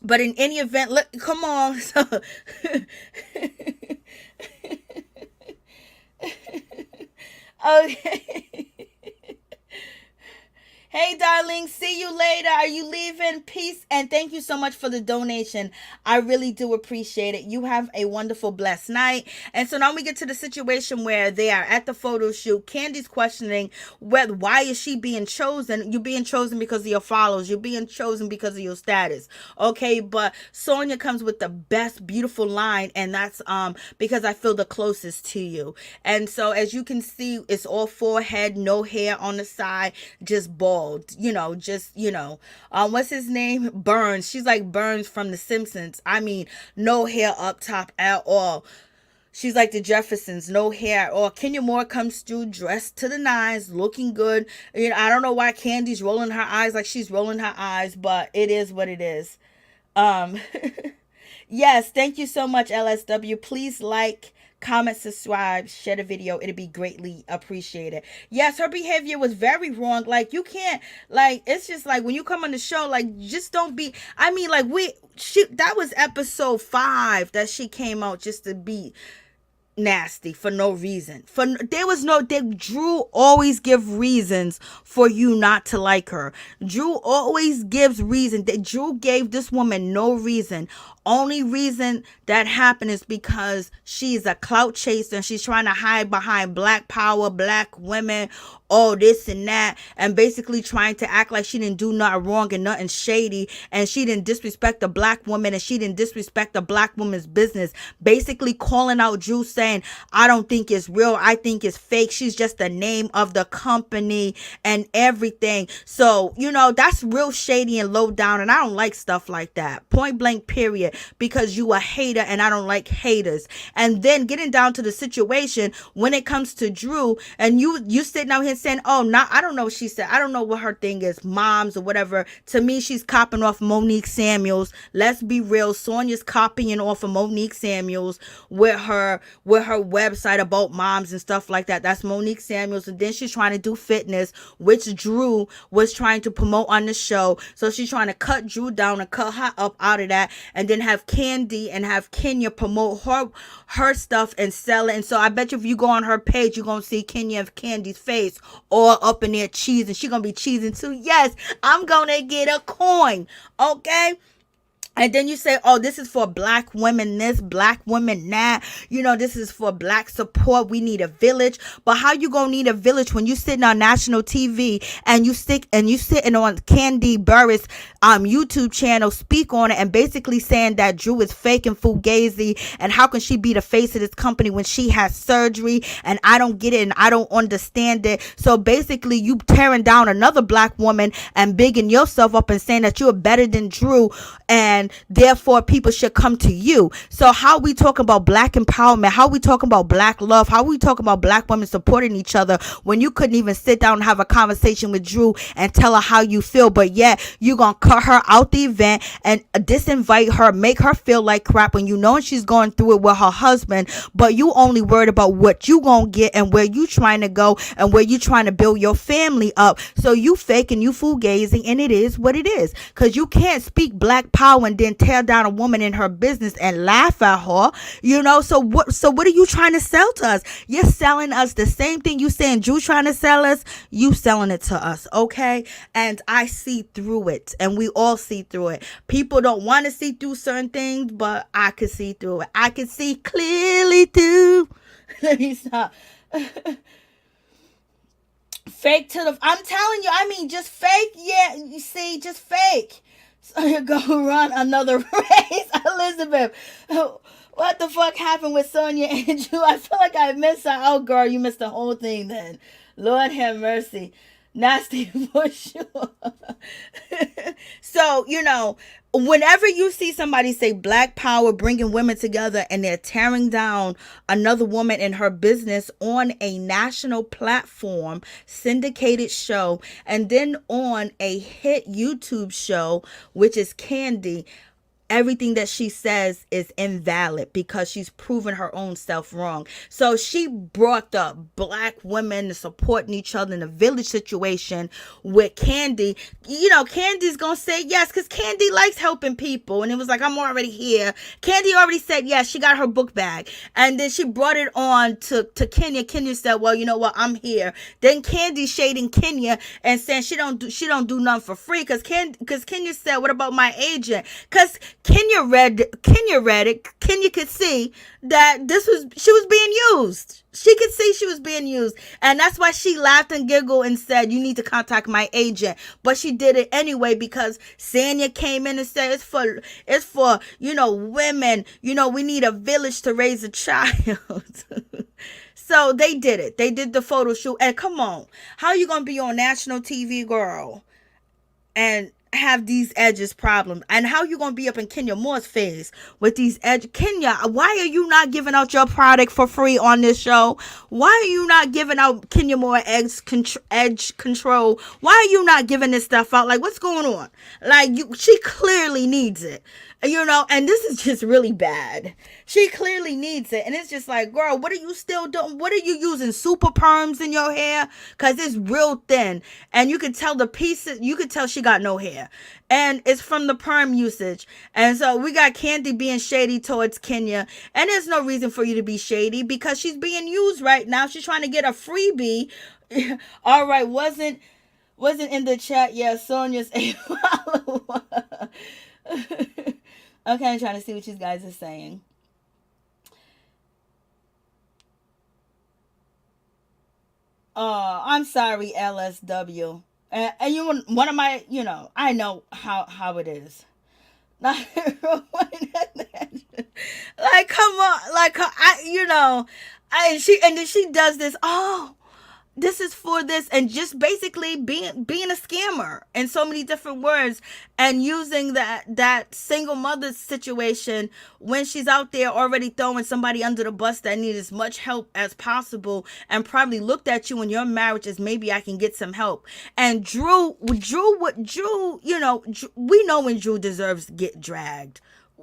But in any event, look, come on. Okay. Hey, darling, see you later. Are you leaving? Peace, and thank you so much for the donation. I really do appreciate it. You have a wonderful, blessed night. And so now we get to the situation where they are at the photo shoot. Kandi's questioning why is she being chosen? You're being chosen because of your followers. You're being chosen because of your status. Okay, but Sanya comes with the best, beautiful line, and that's because I feel the closest to you. And so as you can see, it's all forehead, no hair on the side, just bald. What's his name? Burns. She's like Burns from The Simpsons. I mean, no hair up top at all. She's like the Jeffersons, no hair. Or Kenya Moore comes through dressed to the nines, looking good. I don't know why Kandi's rolling her eyes like she's rolling her eyes, but it is what it is. Yes, thank you so much, LSW. Please like, comment, subscribe, share the video. It'd be greatly appreciated. Yes, her behavior was very wrong. Like, you can't, like, it's just like when you come on the show, like, just don't be, I mean, like, that was episode 5 that she came out just to be, nasty for no reason. Drew always give reasons for you not to like her. Drew always gives reason. Drew gave this woman no reason. Only reason that happened is because she's a clout chaser and she's trying to hide behind black power, black women, all this and that, and basically trying to act like she didn't do nothing wrong and nothing shady, and she didn't disrespect a black woman, and she didn't disrespect a black woman's business. Basically calling out Drew, saying, I don't think it's real, I think it's fake, she's just the name of the company and everything. So, that's real shady and low down, and I don't like stuff like that. Point blank, period. Because you a hater, and I don't like haters. And then getting down to the situation when it comes to Drew, and you sitting out here saying, I don't know what she said. I don't know what her thing is, moms or whatever. To me, she's copying off Monique Samuels. Let's be real. Sonya's copying off of Monique Samuels with her website about moms and stuff like that. That's Monique Samuels. And then she's trying to do fitness, which Drew was trying to promote on the show. So she's trying to cut Drew down and cut her up out of that, and then have Kandi and have Kenya promote her stuff and sell it. And so I bet you if you go on her page, you're going to see Kenya and Kandi's face all up in there cheesing. She's going to be cheesing too. Yes, I'm going to get a coin. Okay? And then you say, this is for black women this, black women that. This is for black support. We need a village. But how you gonna need a village when you sitting on national TV and you sitting on Kandi Burruss YouTube channel, speak on it, and basically saying that Drew is fake and fugazi, and how can she be the face of this company when she has surgery? And I don't get it, and I don't understand it. So basically, you tearing down another black woman and bigging yourself up and saying that you're better than Drew, and therefore people should come to you. So how we talking about black empowerment? How we talking about black love? How we talking about black women supporting each other when you couldn't even sit down and have a conversation with Drew and tell her how you feel? But yet you gonna cut her out the event and disinvite her, make her feel like crap when you know she's going through it with her husband, but you only worried about what you gonna get and where you trying to go and where you trying to build your family up. So you fake and you fugazi, and it is what it is, because you can't speak black power and then tear down a woman in her business and laugh at her. So what are you trying to sell to us? You're selling us the same thing you saying Drew trying to sell us. You selling it to us, okay? And I see through it, and we all see through it. People don't want to see through certain things, but I can see through it. I can see clearly through. Let me stop. Fake to the, I'm telling you, just fake. Yeah, you see, just fake. So you go run another race. Elizabeth, what the fuck happened with Sonya and Drew? I feel like I missed her. Oh, girl, you missed the whole thing then. Lord have mercy. Nasty for sure. So, whenever you see somebody say black power bringing women together and they're tearing down another woman in her business on a national platform, syndicated show, and then on a hit YouTube show, which is Kandi, everything that she says is invalid because she's proven her own self wrong. So she brought the black women supporting each other in a village situation with Kandi. Kandi's gonna say yes because Kandi likes helping people, and it was like, I'm already here. Kandi already said yes. She got her book bag, and then she brought it on to Kenya. Kenya said, well, you know what, I'm here. Then Kandi shading Kenya and saying she don't do nothing for free because Kenya said, what about my agent? Because Kenya read it. Kenya could see that she was being used. She could see she was being used. And that's why she laughed and giggled and said, you need to contact my agent. But she did it anyway because Sanya came in and said, it's for women. We need a village to raise a child. So they did it. They did the photo shoot. And come on, how you going to be on national TV, girl, and have these edges problems? And how you gonna be up in Kenya Moore's face with these edges? Kenya, why are you not giving out your product for free on this show? Why are you not giving out Kenya Moore edge control? Why are you not giving this stuff out? Like, what's going on? Like, she clearly needs it. And this is just really bad. She clearly needs it. And it's just like, girl, what are you still doing? What are you using? Super perms in your hair? Because it's real thin. And you could tell the pieces, you could tell she got no hair. hair. And it's from the perm usage. And so we got Kandi being shady towards Kenya. And there's no reason for you to be shady because she's being used right now. She's trying to get a freebie. All right, wasn't in the chat. Yeah, Sonya's a follower. Okay, I'm trying to see what you guys are saying. I'm sorry, LSW. And you, one of my, I know how it is. Like, come on, like, and then she does this. Oh, this is for this, and just basically being a scammer in so many different words, and using that single mother situation when she's out there already throwing somebody under the bus that needs as much help as possible, and probably looked at you in your marriage as maybe I can get some help. And Drew, we know when Drew deserves to get dragged.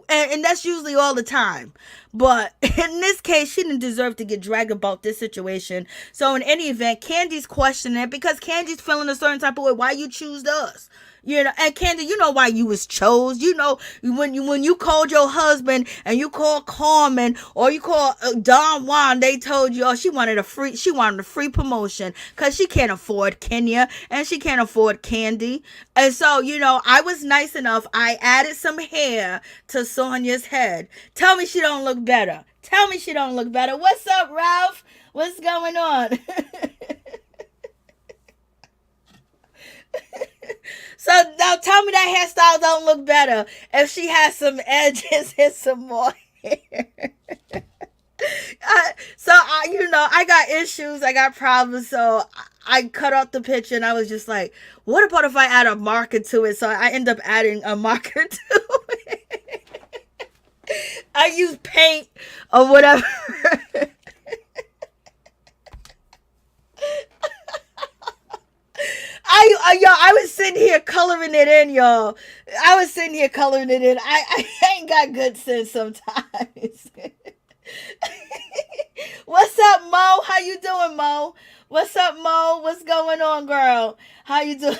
And that's usually all the time. But in this case, she didn't deserve to get dragged about this situation. So in any event, Kandi's questioning it because Kandi's feeling a certain type of way. Why you choose us? And Kandi, you know why you was chose. When you called your husband and you called Carmen or you called Don Juan, they told you, she wanted a free promotion because she can't afford Kenya and she can't afford Kandi. And so, I was nice enough. I added some hair to Sonya's head. Tell me she don't look better. What's up, Ralph? What's going on? So now tell me that hairstyle don't look better if she has some edges and some more hair. I got issues, I got problems, so I cut out the picture and I was just like, what about if I add a marker to it? So I end up adding a marker to it. I use paint or whatever. I was sitting here coloring it in, y'all. I ain't got good sense sometimes. What's up, Mo? How you doing, Mo? What's up, Mo? What's going on, girl? How you doing?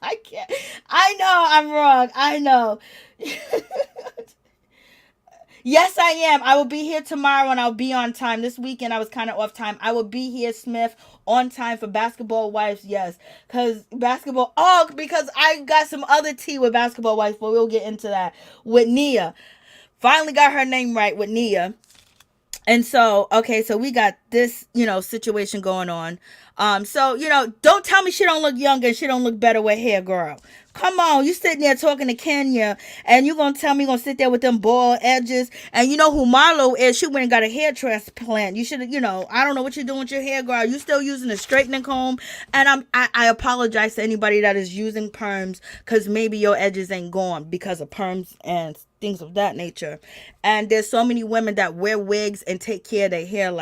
I can't. I know I'm wrong. I know. Yes, I am. I will be here tomorrow and I'll be on time. This weekend I was kind of off time. I will be here, Smith, on time for Basketball Wives. Yes, because because I got some other tea with Basketball Wives, but we'll get into that. With Nia. Finally got her name right with Nia. And so, okay, so we got this, situation going on. Don't tell me she don't look younger and she don't look better with hair, girl. Come on, you sitting there talking to Kenya, and you gonna tell me you gonna sit there with them bald edges, and you know who Marlo is? She went and got a hair transplant. You should have, I don't know what you're doing with your hair, girl. You still using a straightening comb? And I apologize to anybody that is using perms, because maybe your edges ain't gone because of perms and things of that nature. And there's so many women that wear wigs and take care of their hair,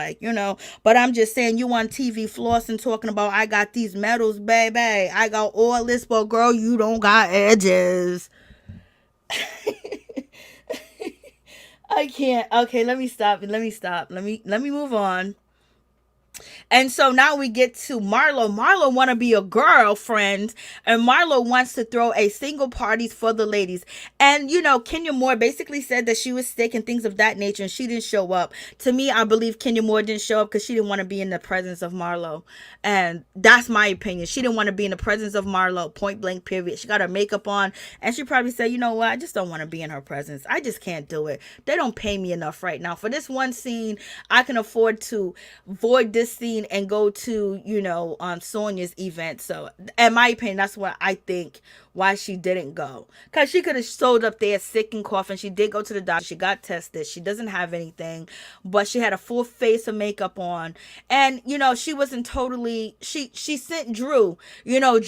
but I'm just saying, you on TV flossing talking about, I got these medals, baby, I got all this, but girl, you don't got edges. I can't. Okay, let me stop. Let me move on. And so now we get to Marlo. Marlo want to be a girlfriend, and Marlo wants to throw a single parties for the ladies. And, Kenya Moore basically said that she was sick and things of that nature, and she didn't show up. To me, I believe Kenya Moore didn't show up because she didn't want to be in the presence of Marlo. And that's my opinion. She didn't want to be in the presence of Marlo, point blank, period. She got her makeup on, and she probably said, you know what, I just don't want to be in her presence. I just can't do it. They don't pay me enough right now. For this one scene, I can afford to void this scene and go to, Sonya's event. So in my opinion, that's what I think why she didn't go. Because she could have showed up there sick and coughing. She did go to the doctor. She got tested. She doesn't have anything, but she had a full face of makeup on. And, she wasn't totally, she sent Drew,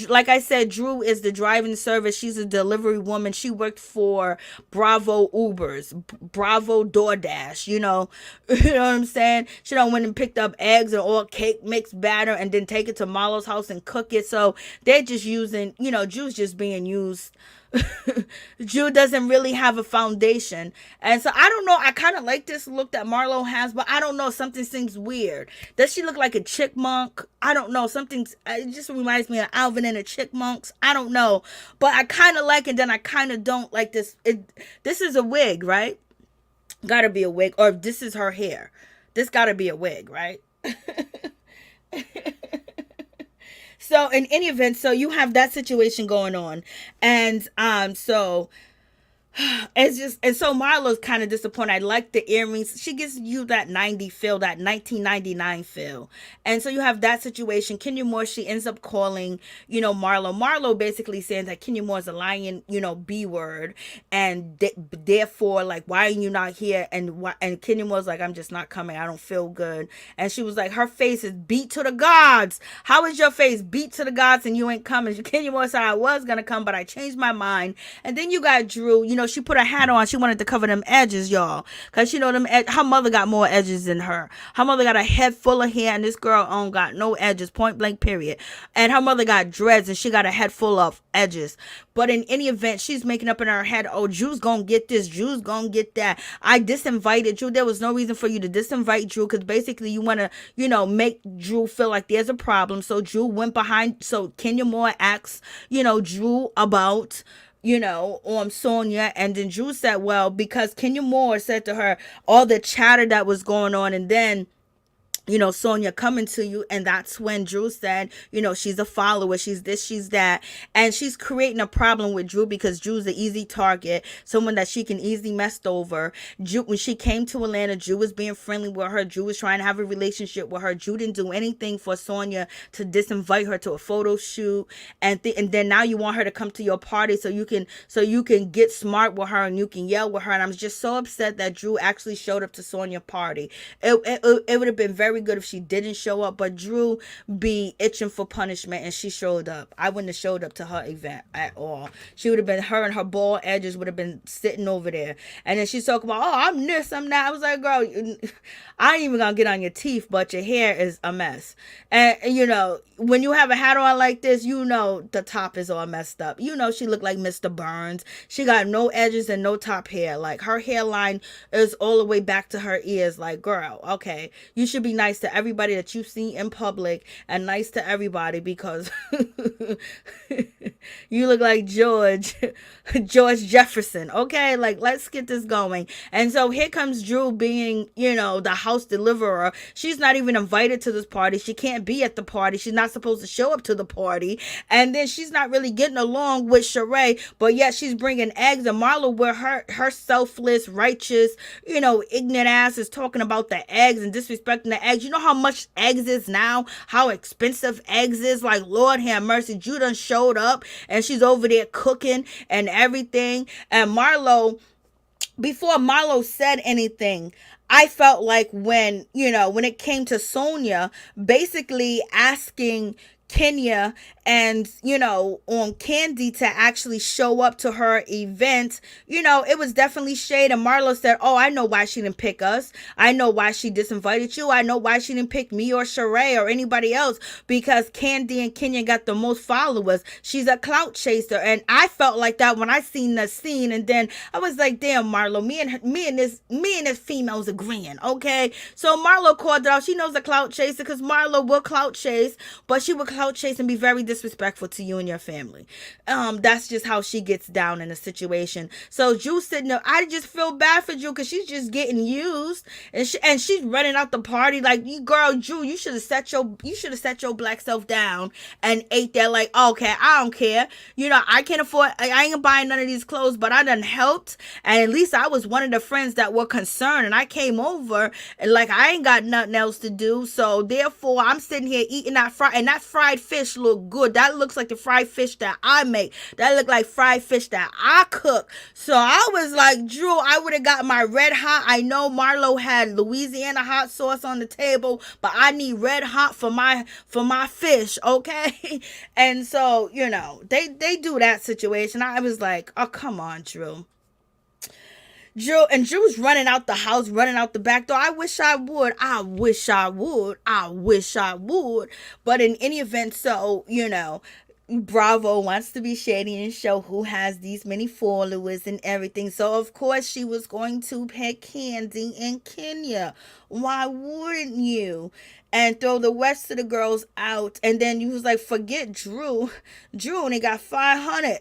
like I said, Drew is the driving service. She's a delivery woman. She worked for Bravo Ubers, Bravo DoorDash, you know what I'm saying? She done went and picked up eggs and all cake mix batter and then take it to Marlo's house and cook it. So they're just using, Drew's just being used. Drew doesn't really have a foundation. And so I don't know. I kind of like this look that Marlo has, but I don't know. Something seems weird. Does she look like a chickmunk? I don't know. It just reminds me of Alvin and the Chickmunks. I don't know. But I kind of like it, then I kind of don't like this. This is a wig, right? Gotta be a wig. Or this is her hair. This gotta be a wig, right? So in any event, so you have that situation going on. And so it's just, and so Marlo's kind of disappointed. I like the earrings. She gives you that 90 feel, that 1999 feel. And so you have that situation. Kenya Moore, she ends up calling, Marlo. Marlo basically saying that Kenya Moore is a lying, B word. And therefore, like, why are you not here? And Kenya Moore's like, I'm just not coming. I don't feel good. And she was like, her face is beat to the gods. How is your face beat to the gods and you ain't coming? Kenya Moore said, I was going to come, but I changed my mind. And then you got Drew, she put a hat on. She wanted to cover them edges, y'all. Because, her mother got more edges than her. Her mother got a head full of hair, and this girl got no edges, point blank, period. And her mother got dreads, and she got a head full of edges. But in any event, she's making up in her head, oh, Drew's going to get this. Drew's going to get that. I disinvited Drew. There was no reason for you to disinvite Drew because basically you want to, make Drew feel like there's a problem. So Drew went behind. So Kenya Moore asks, Drew about on Sanya, and then Drew said, well, because Kenya Moore said to her all the chatter that was going on, and then Sanya coming to you. And that's when Drew said, she's a follower. She's this, she's that. And she's creating a problem with Drew because Drew's an easy target. Someone that she can easily mess over. Drew, when she came to Atlanta, Drew was being friendly with her. Drew was trying to have a relationship with her. Drew didn't do anything for Sanya to disinvite her to a photo shoot. And then now you want her to come to your party so you can get smart with her and you can yell with her. And I'm just so upset that Drew actually showed up to Sonya's party. It would have been very good if she didn't show up, but Drew be itching for punishment and she showed up. I wouldn't have showed up to her event at all. She would have been, her and her bald edges would have been sitting over there. And then she's talking about, oh, I'm this, I'm that. I was like, girl, I ain't even gonna get on your teeth, but your hair is a mess. And when you have a hat on like this, the top is all messed up. She looked like Mr. Burns. She got no edges and no top hair. Like, her hairline is all the way back to her ears. Like, girl, okay, you should be nice to everybody that you see in public and nice to everybody because you look like George Jefferson. Okay, like, let's get this going. And so here comes Drew being, the house deliverer. She's not even invited to this party. She can't be at the party. She's not supposed to show up to the party. And then she's not really getting along with Shereé, but yet she's bringing eggs. And Marlo, where her selfless, righteous, ignorant ass is talking about the eggs and disrespecting the eggs. You know how much eggs is now? How expensive eggs is? Like, Lord have mercy. Drew done showed up and she's over there cooking and everything. And Marlo, before Marlo said anything, I felt like when it came to Sanya basically asking Kenya and, on Kandi to actually show up to her event, it was definitely shade. And Marlo said, oh, I know why she didn't pick us. I know why she disinvited you. I know why she didn't pick me or Shereé or anybody else, because Kandi and Kenya got the most followers. She's a clout chaser. And I felt like that when I seen the scene. And then I was like, damn, Marlo, me and this female's agreeing. Okay. So Marlo called it out. She knows a clout chaser because Marlo will clout chase, but she will clout chase and be very disrespectful to you and your family. That's just how she gets down in a situation. So Drew sitting there, I just feel bad for Drew because she's just getting used, and she's running out the party like, you girl, Drew, you should have set your black self down and ate there like, okay, I don't care. I can't afford, I ain't buying none of these clothes, but I done helped, and at least I was one of the friends that were concerned, and I came over and like I ain't got nothing else to do, so therefore I'm sitting here eating that fried fish look good. That looks like the fried fish that I make. That look like fried fish that I cook. So I was like, Drew, I would have got my red hot. I know Marlo had Louisiana hot sauce on the table, but I need red hot for my fish, okay? And so, they do that situation. I was like, oh, come on, Drew. Drew's running out the house, running out the back door. I wish I would. I wish I would. I wish I would. But in any event, so, Bravo wants to be shady and show who has these many followers and everything. So of course she was going to pick Kandi and Kenya. Why wouldn't you? And throw the rest of the girls out. And then you was like, forget Drew. Drew only got 500.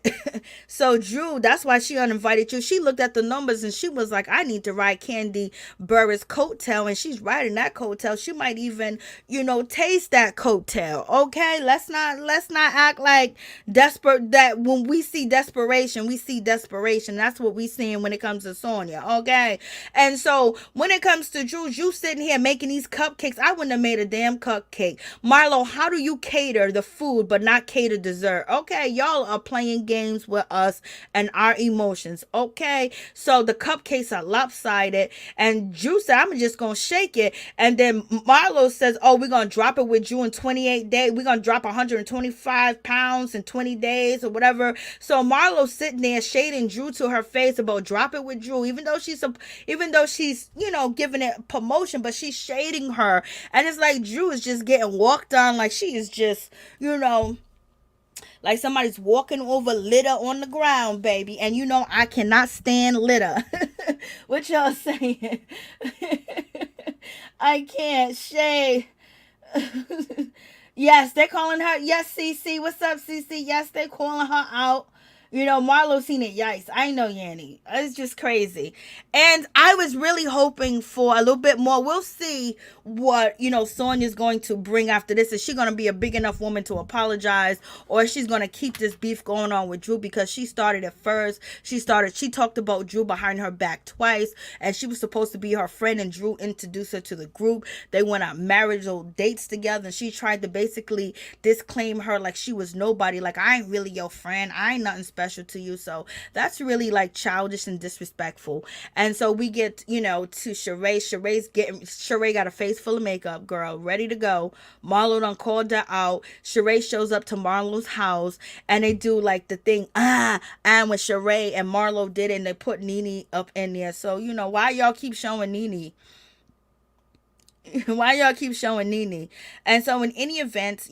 So Drew, that's why she uninvited you. She looked at the numbers and she was like, I need to ride Kandi Burruss coattail. And she's riding that coattail. She might even, taste that coattail. Okay? Let's not act like desperate, that when we see desperation, we see desperation. That's what we seeing when it comes to Sanya. Okay? And so when it comes to Drew, you sitting here making these cupcakes. I wouldn't have made a damn cupcake. Marlo, how do you cater the food but not cater dessert? Okay, y'all are playing games with us and our emotions. Okay, so the cupcakes are lopsided, and Drew said, I'm just gonna shake it. And then Marlo says, oh, we're gonna drop it with Drew in 28 days. We're gonna drop 125 pounds in 20 days or whatever. So Marlo's sitting there shading Drew to her face about drop it with Drew, even though she's giving it promotion, but she's shading her. And it's like Drew is just getting walked on like she is just, like somebody's walking over litter on the ground, baby. And I cannot stand litter. What y'all saying? I can't shade. Yes, they're calling her. Yes, CC. What's up, CC? Yes, they're calling her out. Marlo seen it. Yikes. I know, Yanni. It's just crazy. And I was really hoping for a little bit more. We'll see what, Sonya's going to bring after this. Is she going to be a big enough woman to apologize? Or she's going to keep this beef going on with Drew because she started it first. She talked about Drew behind her back twice. And she was supposed to be her friend. And Drew introduced her to the group. They went on marital dates together. And she tried to basically disclaim her like she was nobody. Like, I ain't really your friend. I ain't nothing special to you. So that's really like childish and disrespectful. And so we get to Shereé. Shereé got a face full of makeup, girl, ready to go. Marlo done called her out. Shereé shows up to Marlo's house and they do like the thing and when Shereé and Marlo did it, and they put NeNe up in there. So why y'all keep showing NeNe? Why y'all keep showing NeNe? And so in any event,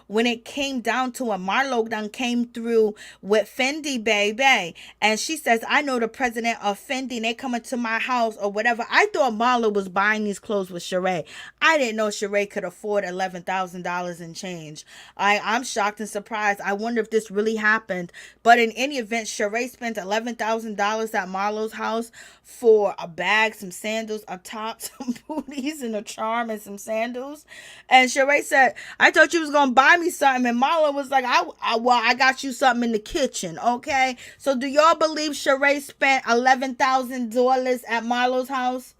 when it came down to it, Marlo done came through with Fendi, baby. And she says, I know the president of Fendi, and they coming to my house or whatever. I thought Marlo was buying these clothes with Shereé. I didn't know Shereé could afford $11,000 in change. I'm shocked and surprised. I wonder if this really happened. But in any event, Shereé spent $11,000 at Marlo's house for a bag, some sandals, a top, some booties, and a charm and some sandals. And Shereé said, I thought you was gonna buy me something. And Marlo was like, I got you something in the kitchen. Okay, so do y'all believe Shereé spent $11,000 at Marlo's house?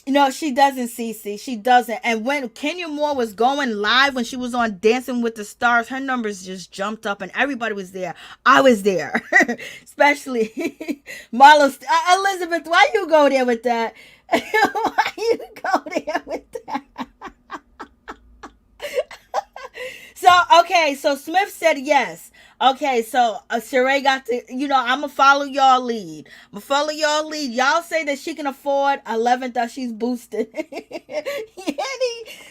No, she doesn't, Cece. She doesn't. And when Kenya Moore was going live, when she was on Dancing with the Stars, her numbers just jumped up and everybody was there. I was there. Especially Marlo. Elizabeth, why you go there with that? Why you go there with that? So Smith said yes. Okay, so Shereé got to, I'm going to follow y'all lead. Y'all say that she can afford 11th, she's boosted.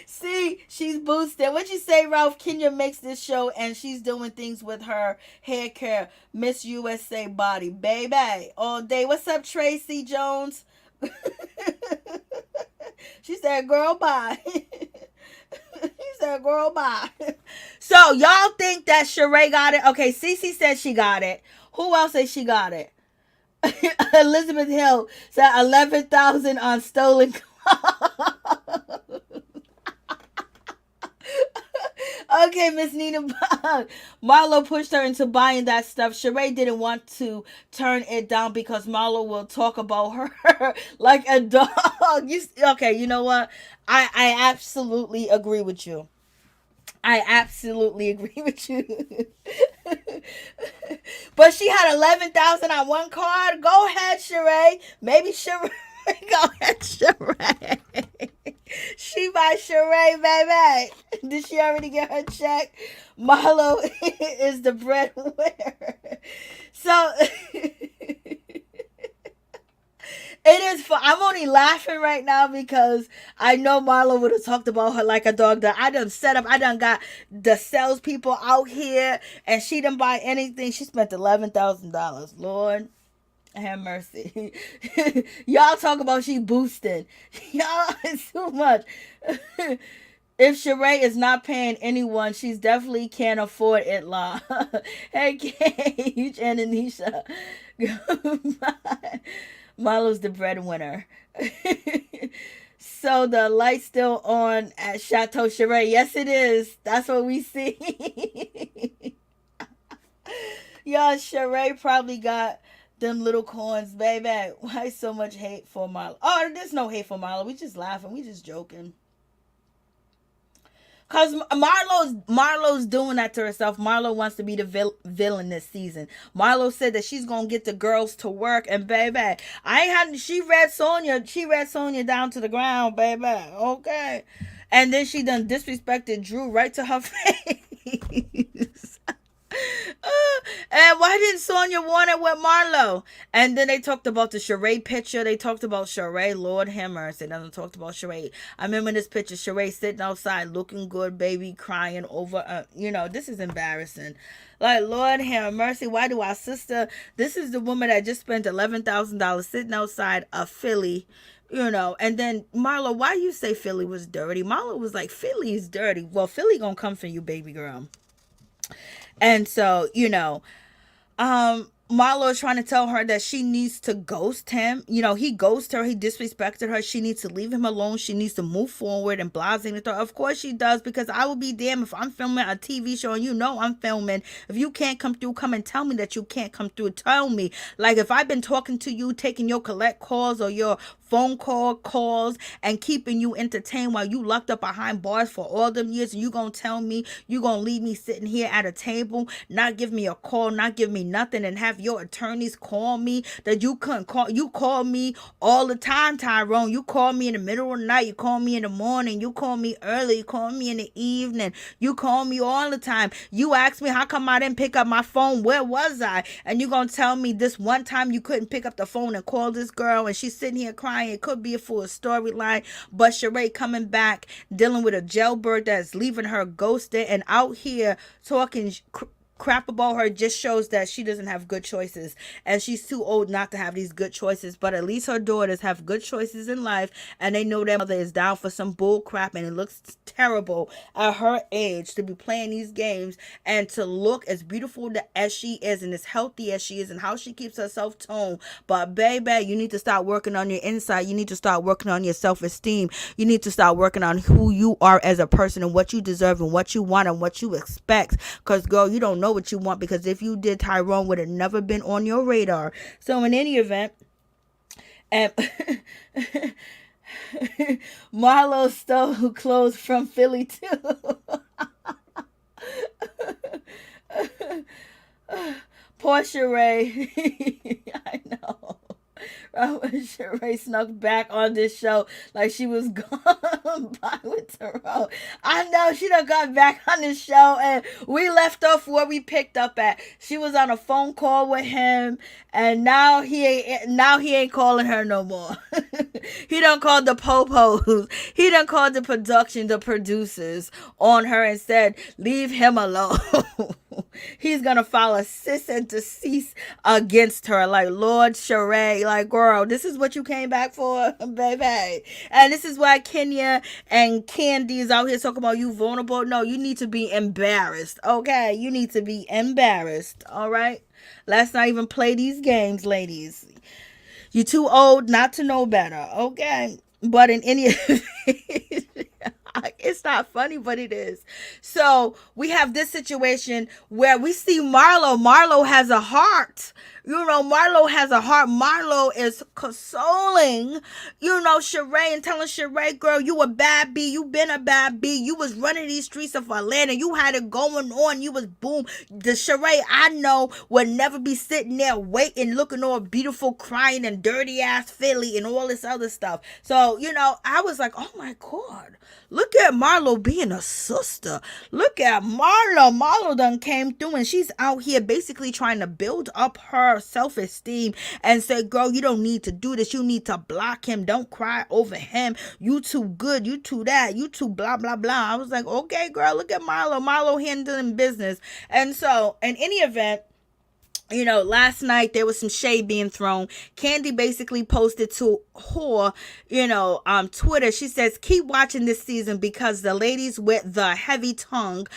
See, she's boosted. What you say, Ralph? Kenya makes this show and she's doing things with her hair care, Miss USA body. Baby, all day. What's up, Tracy Jones? She said, girl, bye. He said, girl, bye. So, y'all think that Shereé got it? Okay, Cece said she got it. Who else said she got it? Elizabeth Hill said 11,000 on stolen clothes. Okay, Miss Nina. Marlo pushed her into buying that stuff. Shereé didn't want to turn it down because Marlo will talk about her like a dog. Okay, you know what? I absolutely agree with you. I absolutely agree with you. But she had 11,000 on one card. Go ahead, Shereé. Maybe Shereé. Go ahead, Shereé. She by Shereé, baby. Did she already get her check? Marlo is the breadwinner. So it is fun. I'm only laughing right now because I know Marlo would have talked about her like a dog. That I done set up. I done got the salespeople out here, and she didn't buy anything. She spent $11,000. Lord have mercy. Y'all talk about she boosting. Y'all, it's too much. If Shereé is not paying anyone, she's definitely can't afford it, La. Hey, Cage and Anisha. Goodbye. Marlo's the breadwinner. So the light's still on at Chateau Shereé. Yes, it is. That's what we see. Y'all, Shereé probably got them little coins, baby. Why so much hate for Marlo? Oh, there's no hate for Marlo. We just laughing. We just joking. Cause Marlo's doing that to herself. Marlo wants to be the villain this season. Marlo said that she's gonna get the girls to work, and baby, I ain't had. She read Sonya down to the ground, baby. Okay, and then she done disrespected Drew right to her face. And why didn't Sonya want it with Marlo? And then they talked about the Shereé picture. They talked about Shereé. Lord have mercy. They done talked about Shereé. I remember this picture. Shereé sitting outside looking good, baby, crying over, this is embarrassing. Like, Lord have mercy. Why do our sister, this is the woman that just spent $11,000 sitting outside of Philly, and then Marlo, why you say Philly was dirty? Marlo was like, Philly is dirty. Well, Philly gonna come for you, baby girl. And so, Marlo is trying to tell her that she needs to ghost him. He ghosted her. He disrespected her. She needs to leave him alone. She needs to move forward and blasting with her. Of course she does, because I will be damned if I'm filming a TV show and I'm filming. If you can't come through, come and tell me that you can't come through. Tell me. Like, if I've been talking to you, taking your collect calls or your phone calls and keeping you entertained while you locked up behind bars for all them years, and you gonna tell me you gonna leave me sitting here at a table, not give me a call, not give me nothing, and have your attorneys call me that you couldn't call? You call me all the time, Tyrone. You call me in the middle of the night, you call me in the morning, you call me early, you call me in the evening, you call me all the time. You ask me how come I didn't pick up my phone, where was I? And you gonna tell me this one time you couldn't pick up the phone and call this girl, and she's sitting here crying. It could be for a storyline, but Shereé coming back, dealing with a jailbird that's leaving her ghosted, and out here talking crap about her just shows that she doesn't have good choices, and she's too old not to have these good choices. But at least her daughters have good choices in life, and they know their mother is down for some bull crap, and it looks terrible at her age to be playing these games and to look as beautiful as she is and as healthy as she is and how she keeps herself toned. But baby, you need to start working on your inside. You need to start working on your self-esteem. You need to start working on who you are as a person and what you deserve and what you want and what you expect, because girl, you don't know what you want, because if you did, Tyrone would have never been on your radar. So in any event, Marlo stole clothes from Philly too. Poor Shereé. I know. Shereé snuck back on this show like she was gone by with Tyrone. I know, she done got back on the show, and we left off where we picked up at. She was on a phone call with him, and now he ain't calling her no more. He done called the popos. He done called the the producers on her and said, leave him alone. He's gonna file a cease and desist against her. Like, Lord Shereé, like, girl, this is what you came back for, baby. And this is why Kenya and Kandi is out here talking about you vulnerable. No, you need to be embarrassed, okay? You need to be embarrassed, all right? Let's not even play these games, ladies. You're too old not to know better, okay? But in any it's not funny, but it is. So we have this situation where we see Marlo. Marlo has a heart. Marlo has a heart. Marlo is consoling, Shereé, and telling Shereé, girl, you a bad bee. You been a bad bee. You was running these streets of Atlanta. You had it going on. You was boom. The Shereé I know would never be sitting there waiting, looking all beautiful, crying, and dirty ass Philly and all this other stuff. So, I was like, oh my God, look at Marlo being a sister. Look at Marlo. Marlo done came through, and she's out here basically trying to build up her self-esteem and say, girl, you don't need to do this. You need to block him. Don't cry over him. You too good. You too that. You too blah, blah, blah. I was like, okay, girl, look at Marlo. Marlo handling business. And so, in any event, last night there was some shade being thrown. Kandi basically posted to her, Twitter. She says, keep watching this season because the ladies with the heavy tongue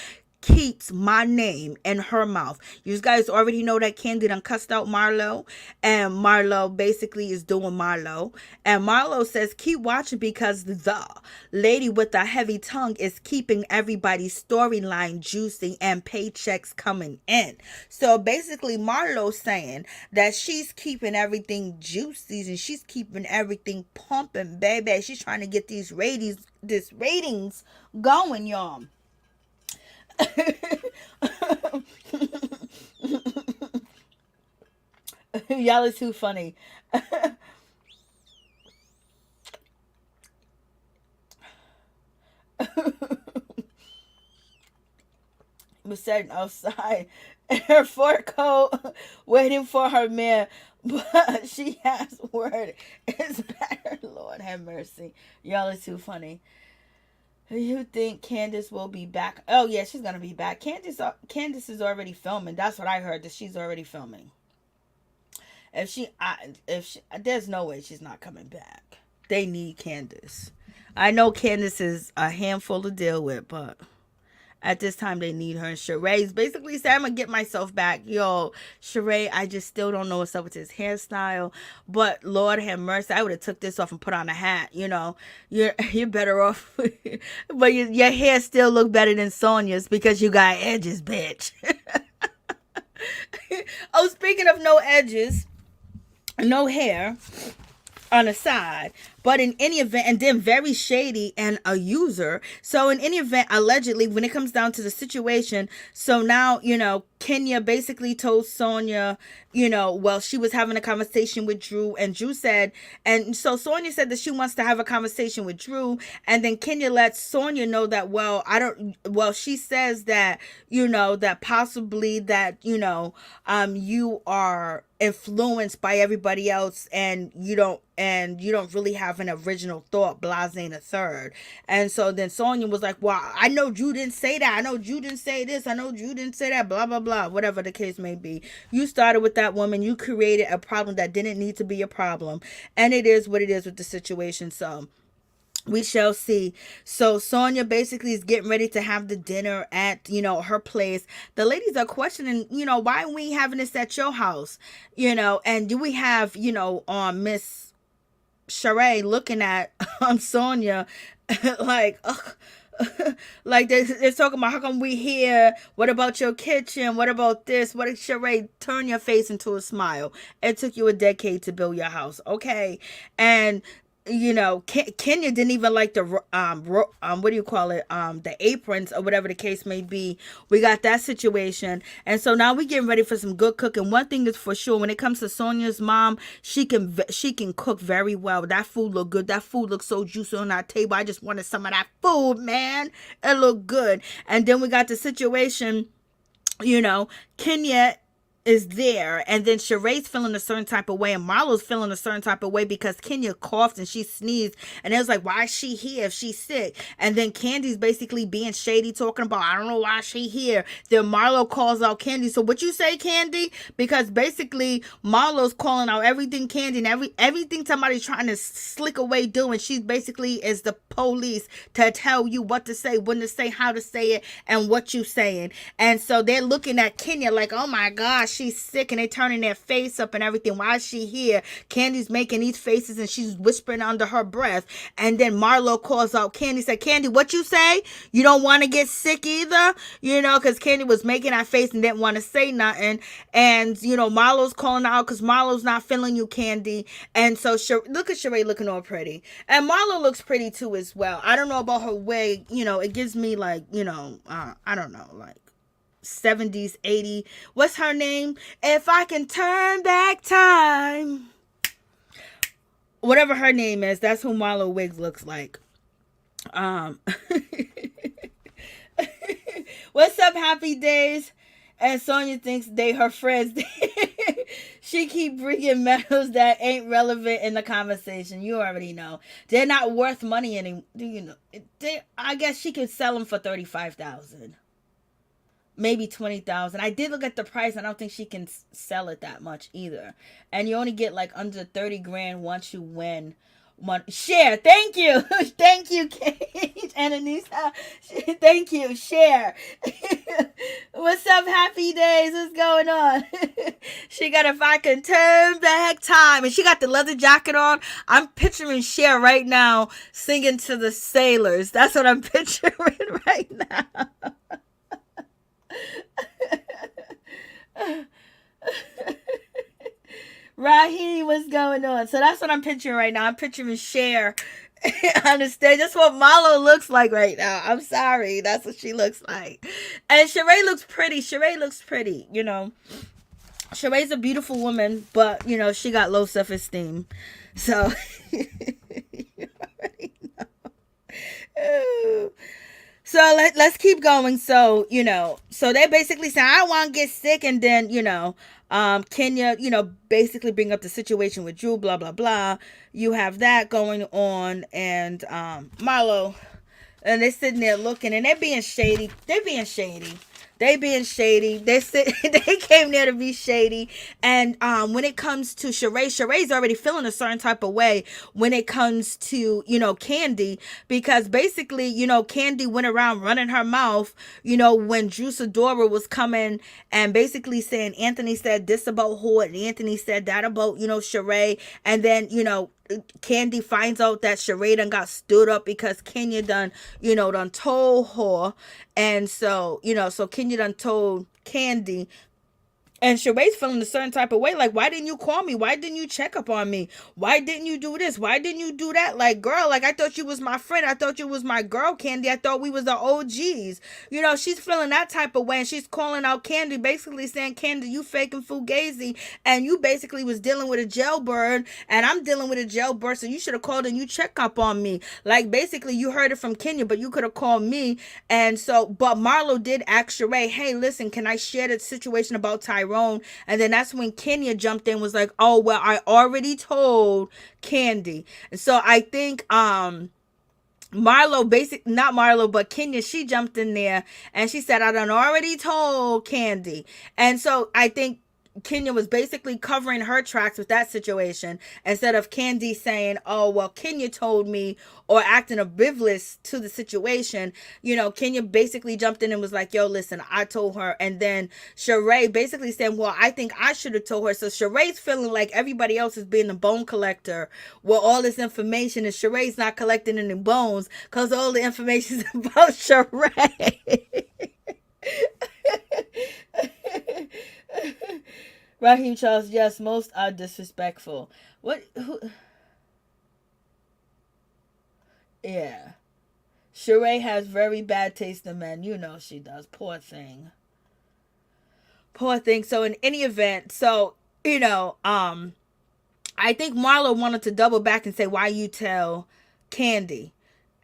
keeps my name in her mouth. You guys already know that Kandi done cussed out Marlo, and Marlo basically is doing Marlo. And Marlo says, keep watching because the lady with the heavy tongue is keeping everybody's storyline juicy and paychecks coming in. So basically Marlo's saying that she's keeping everything juicy and she's keeping everything pumping, baby. She's trying to get these ratings going, y'all. Y'all are too funny. Was sitting outside in her fur coat waiting for her man, but she has word it's better. Lord have mercy. Y'all are too funny. You think Candace will be back? Oh yeah, she's gonna be back. Candace is already filming. That's what I heard, that she's already filming. If she, there's no way she's not coming back. They need Candace. I know Candace is a handful to deal with, but at this time they need her. And Shereé's basically said, I'm gonna get myself back. Yo, Shereé, I just still don't know what's up with his hairstyle, but Lord have mercy, I would have took this off and put on a hat. You're better off but your hair still look better than Sonya's because you got edges, bitch. Oh, speaking of no edges, no hair on the side, but in any event, and then very shady and a user. So in any event, allegedly, when it comes down to the situation, so now, Kenya basically told Sanya, she was having a conversation with Drew, and Drew said, and so Sanya said that she wants to have a conversation with Drew, and then Kenya lets Sanya know that, she says that, that possibly that, you are influenced by everybody else, and you don't really have an original thought, blase and a third. And so then Sanya was like, well, I know Drew didn't say that. I know Drew didn't say this. I know Drew didn't say that, blah, blah, blah, whatever the case may be. You started with that woman. You created a problem that didn't need to be a problem. And it is what it is with the situation. So we shall see. So Sanya basically is getting ready to have the dinner at, her place. The ladies are questioning, why are we having this at your house? And do we have, Miss Shereé looking at Sanya like, ugh. Like they're talking about, how come we here? What about your kitchen? What about this? What did Shereé turn your face into a smile? It took you a decade to build your house, okay? And Kenya didn't even like the what do you call it, the aprons or whatever the case may be. We got that situation, and so now we getting ready for some good cooking. One thing is for sure, when it comes to Sonya's mom, she can cook very well. That food look good. That food looks so juicy on our table. I just wanted some of that food, man. It looked good. And then we got the situation, Kenya is there, and then Shereé's feeling a certain type of way, and Marlo's feeling a certain type of way because Kenya coughed and she sneezed, and it was like, why is she here if she's sick? And then Kandi's basically being shady, talking about, I don't know why she here. Then Marlo calls out Kandi. So what you say, Kandi? Because basically Marlo's calling out everything Kandi, and everything somebody's trying to slick away doing. She basically is the police to tell you what to say, when to say, how to say it, and what you saying. And so they're looking at Kenya like, oh my gosh, she's sick and they turning their face up and everything. Why is she here? Kandi's making these faces and she's whispering under her breath. And then Marlo calls out Kandi, said, Kandi, what you say? You don't want to get sick either? You know, because Kandi was making that face and didn't want to say nothing. And, you know, Marlo's calling out because Marlo's not feeling you, Kandi. And so look at Shereé looking all pretty. And Marlo looks pretty too as well. I don't know about her wig. You know, it gives me like, you know, I don't know, like 70s, 80s. What's her name? If I can turn back time. Whatever her name is, that's who Marlo wigs looks like. What's up, Happy Days? And Sanya thinks they her friends. She keep bringing medals that ain't relevant in the conversation. You already know. They're not worth money anymore. Do you know? I guess she could sell them for $35,000. Maybe $20,000. I did look at the price. I don't think she can sell it that much either. And you only get like under 30 grand once you win one share. Thank you. Thank you, Kate and Anissa. Thank you. Share. What's up, Happy Days? What's going on? She got If I Can Turn Back Time. And she got the leather jacket on. I'm picturing Cher right now singing to the sailors. That's what I'm picturing right now. Raheem, what's going on? So that's what I'm picturing right now. I'm picturing Cher on the stage. That's what Marlo looks like right now. I'm sorry. That's what she looks like. And Shereé looks pretty. Shereé looks pretty, you know. Shereé's a beautiful woman, but, you know, she got low self-esteem. So, you already know. So let's keep going. So, you know, so they basically say, I want to get sick. And then, you know, Kenya, you know, basically bring up the situation with Drew, blah, blah, blah. You have that going on. And Marlo, and they're sitting there looking and they're being shady. They being shady. They came there to be shady. And when it comes to Shereé's already feeling a certain type of way when it comes to, you know, Kandi, because basically, you know, Kandi went around running her mouth, you know, when Drew Sidora was coming and basically saying Anthony said this about her and Anthony said that about, you know, Shereé. And then, you know, Kandi finds out that Shereé done got stood up because Kenya done told her. And so, you know, so Kenya done told Kandi. And Shereé's feeling a certain type of way. Like, why didn't you call me? Why didn't you check up on me? Why didn't you do this? Why didn't you do that? Like, girl, like, I thought you was my friend. I thought you was my girl, Kandi. I thought we was the OGs. You know, she's feeling that type of way. And she's calling out Kandi, basically saying, Kandi, you faking fugazi. And you basically was dealing with a jailbird. And I'm dealing with a jailbird. So you should have called and you check up on me. Like, basically, you heard it from Kenya, but you could have called me. And so, but Marlo did ask Shereé, hey, listen, can I share the situation about Tyrone? And then that's when Kenya jumped in, was like, oh, well, I already told Kandi. And so I think not Marlo, but Kenya, she jumped in there and she said, I done already told Kandi. And so I think Kenya was basically covering her tracks with that situation instead of Kandi saying, oh, well, Kenya told me, or acting oblivious to the situation. You know, Kenya basically jumped in and was like, yo, listen, I told her. And then Shereé basically said, well, I think I should have told her. So Shereé's feeling like everybody else is being the bone collector with all this information, and Shereé's not collecting any bones because all the information is about Shereé. Raheem Charles, yes, most are disrespectful. Yeah. Shereé has very bad taste in men. You know she does. Poor thing. So in any event, so, you know, I think Marlo wanted to double back and say, why you tell Kandi?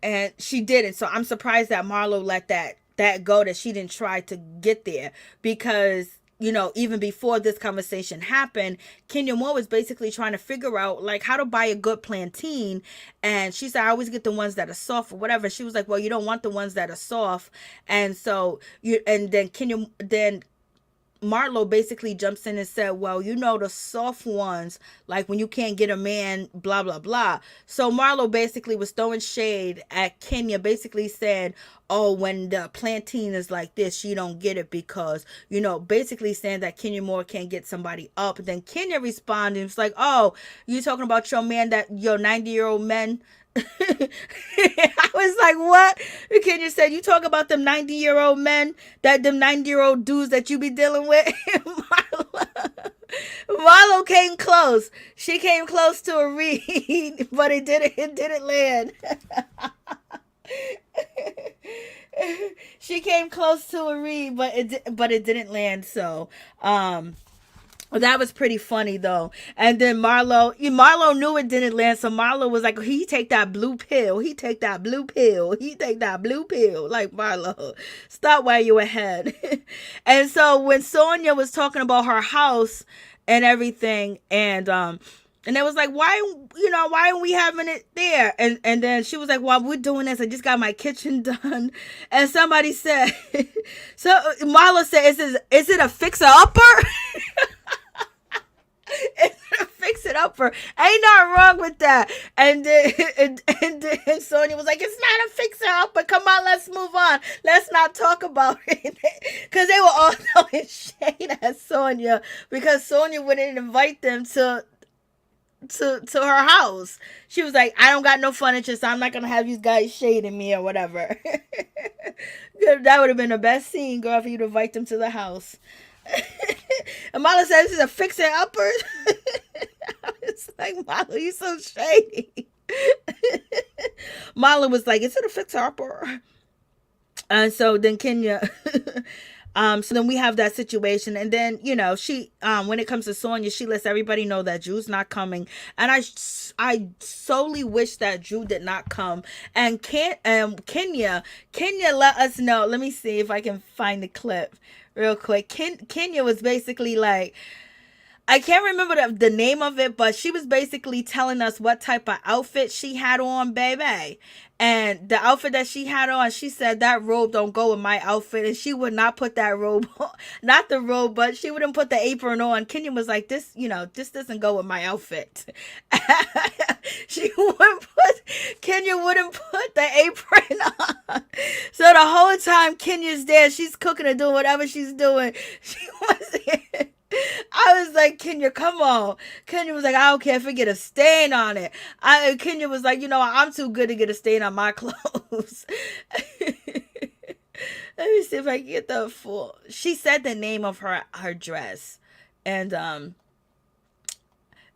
And she didn't. So I'm surprised that Marlo let that go, that she didn't try to get there, because, you know, even before this conversation happened, Kenya Moore was basically trying to figure out, like, how to buy a good plantain. And she said, I always get the ones that are soft or whatever. She was like, well, you don't want the ones that are soft. And so, then Marlo basically jumps in and said, well, you know, the soft ones, like when you can't get a man, blah, blah, blah. So Marlo basically was throwing shade at Kenya, basically said, oh, when the plantain is like this, you don't get it because, you know, basically saying that Kenya Moore can't get somebody up. Then Kenya responded, it's like, oh, you talking about your man, that your 90-year-old men? I was like, what? Kenya said, you talk about them 90-year-old men, that them 90-year-old dudes that you be dealing with? Marlo came close. She came close to a read, but it didn't land. She came close to a read, but it didn't land. So, that was pretty funny though. And then Marlo knew it didn't land, so Marlo was like, he take that blue pill. He take that blue pill. He take that blue pill. Like, Marlo, stop while you ahead. And so when Sanya was talking about her house and everything, and it was like, why aren't we having it there? And then she was like, well, we're doing this. I just got my kitchen done. And somebody said, so Marlo said, is it a fixer-upper? Fix it up for, ain't nothing wrong with that. And then Sonya was like, it's not a fixer up, but come on, let's move on, let's not talk about it. Because they were all throwing shade at Sonya because Sonya wouldn't invite them to her house. She was like, I don't got no furniture, so I'm not gonna have you guys shading me or whatever. That would have been the best scene, girl, if you'd invite them to the house. And Marlo said, this is a fixer-upper. I was like, Marlo, you so shady. Marlo was like, is it a fixer-upper? And so then Kenya, so then we have that situation. And then, you know, she, when it comes to Sonya, she lets everybody know that Drew's not coming. And I solely wish that Drew did not come. And Kenya let us know. Let me see if I can find the clip real quick. Kenya was basically like, I can't remember the name of it, but she was basically telling us what type of outfit she had on, baby. And the outfit that she had on, she said that robe don't go with my outfit, and she would not put that robe on. Not the robe, but she wouldn't put the apron on. Kenya was like, this doesn't go with my outfit. Kenya wouldn't put the apron on. So the whole time Kenya's there, she's cooking and doing whatever she's doing. She wasn't. I was like, Kenya, come on. Kenya was like, I don't care if I get a stain on it. Kenya was like, you know, I'm too good to get a stain on my clothes. Let me see if I can get the full. She said the name of her dress, and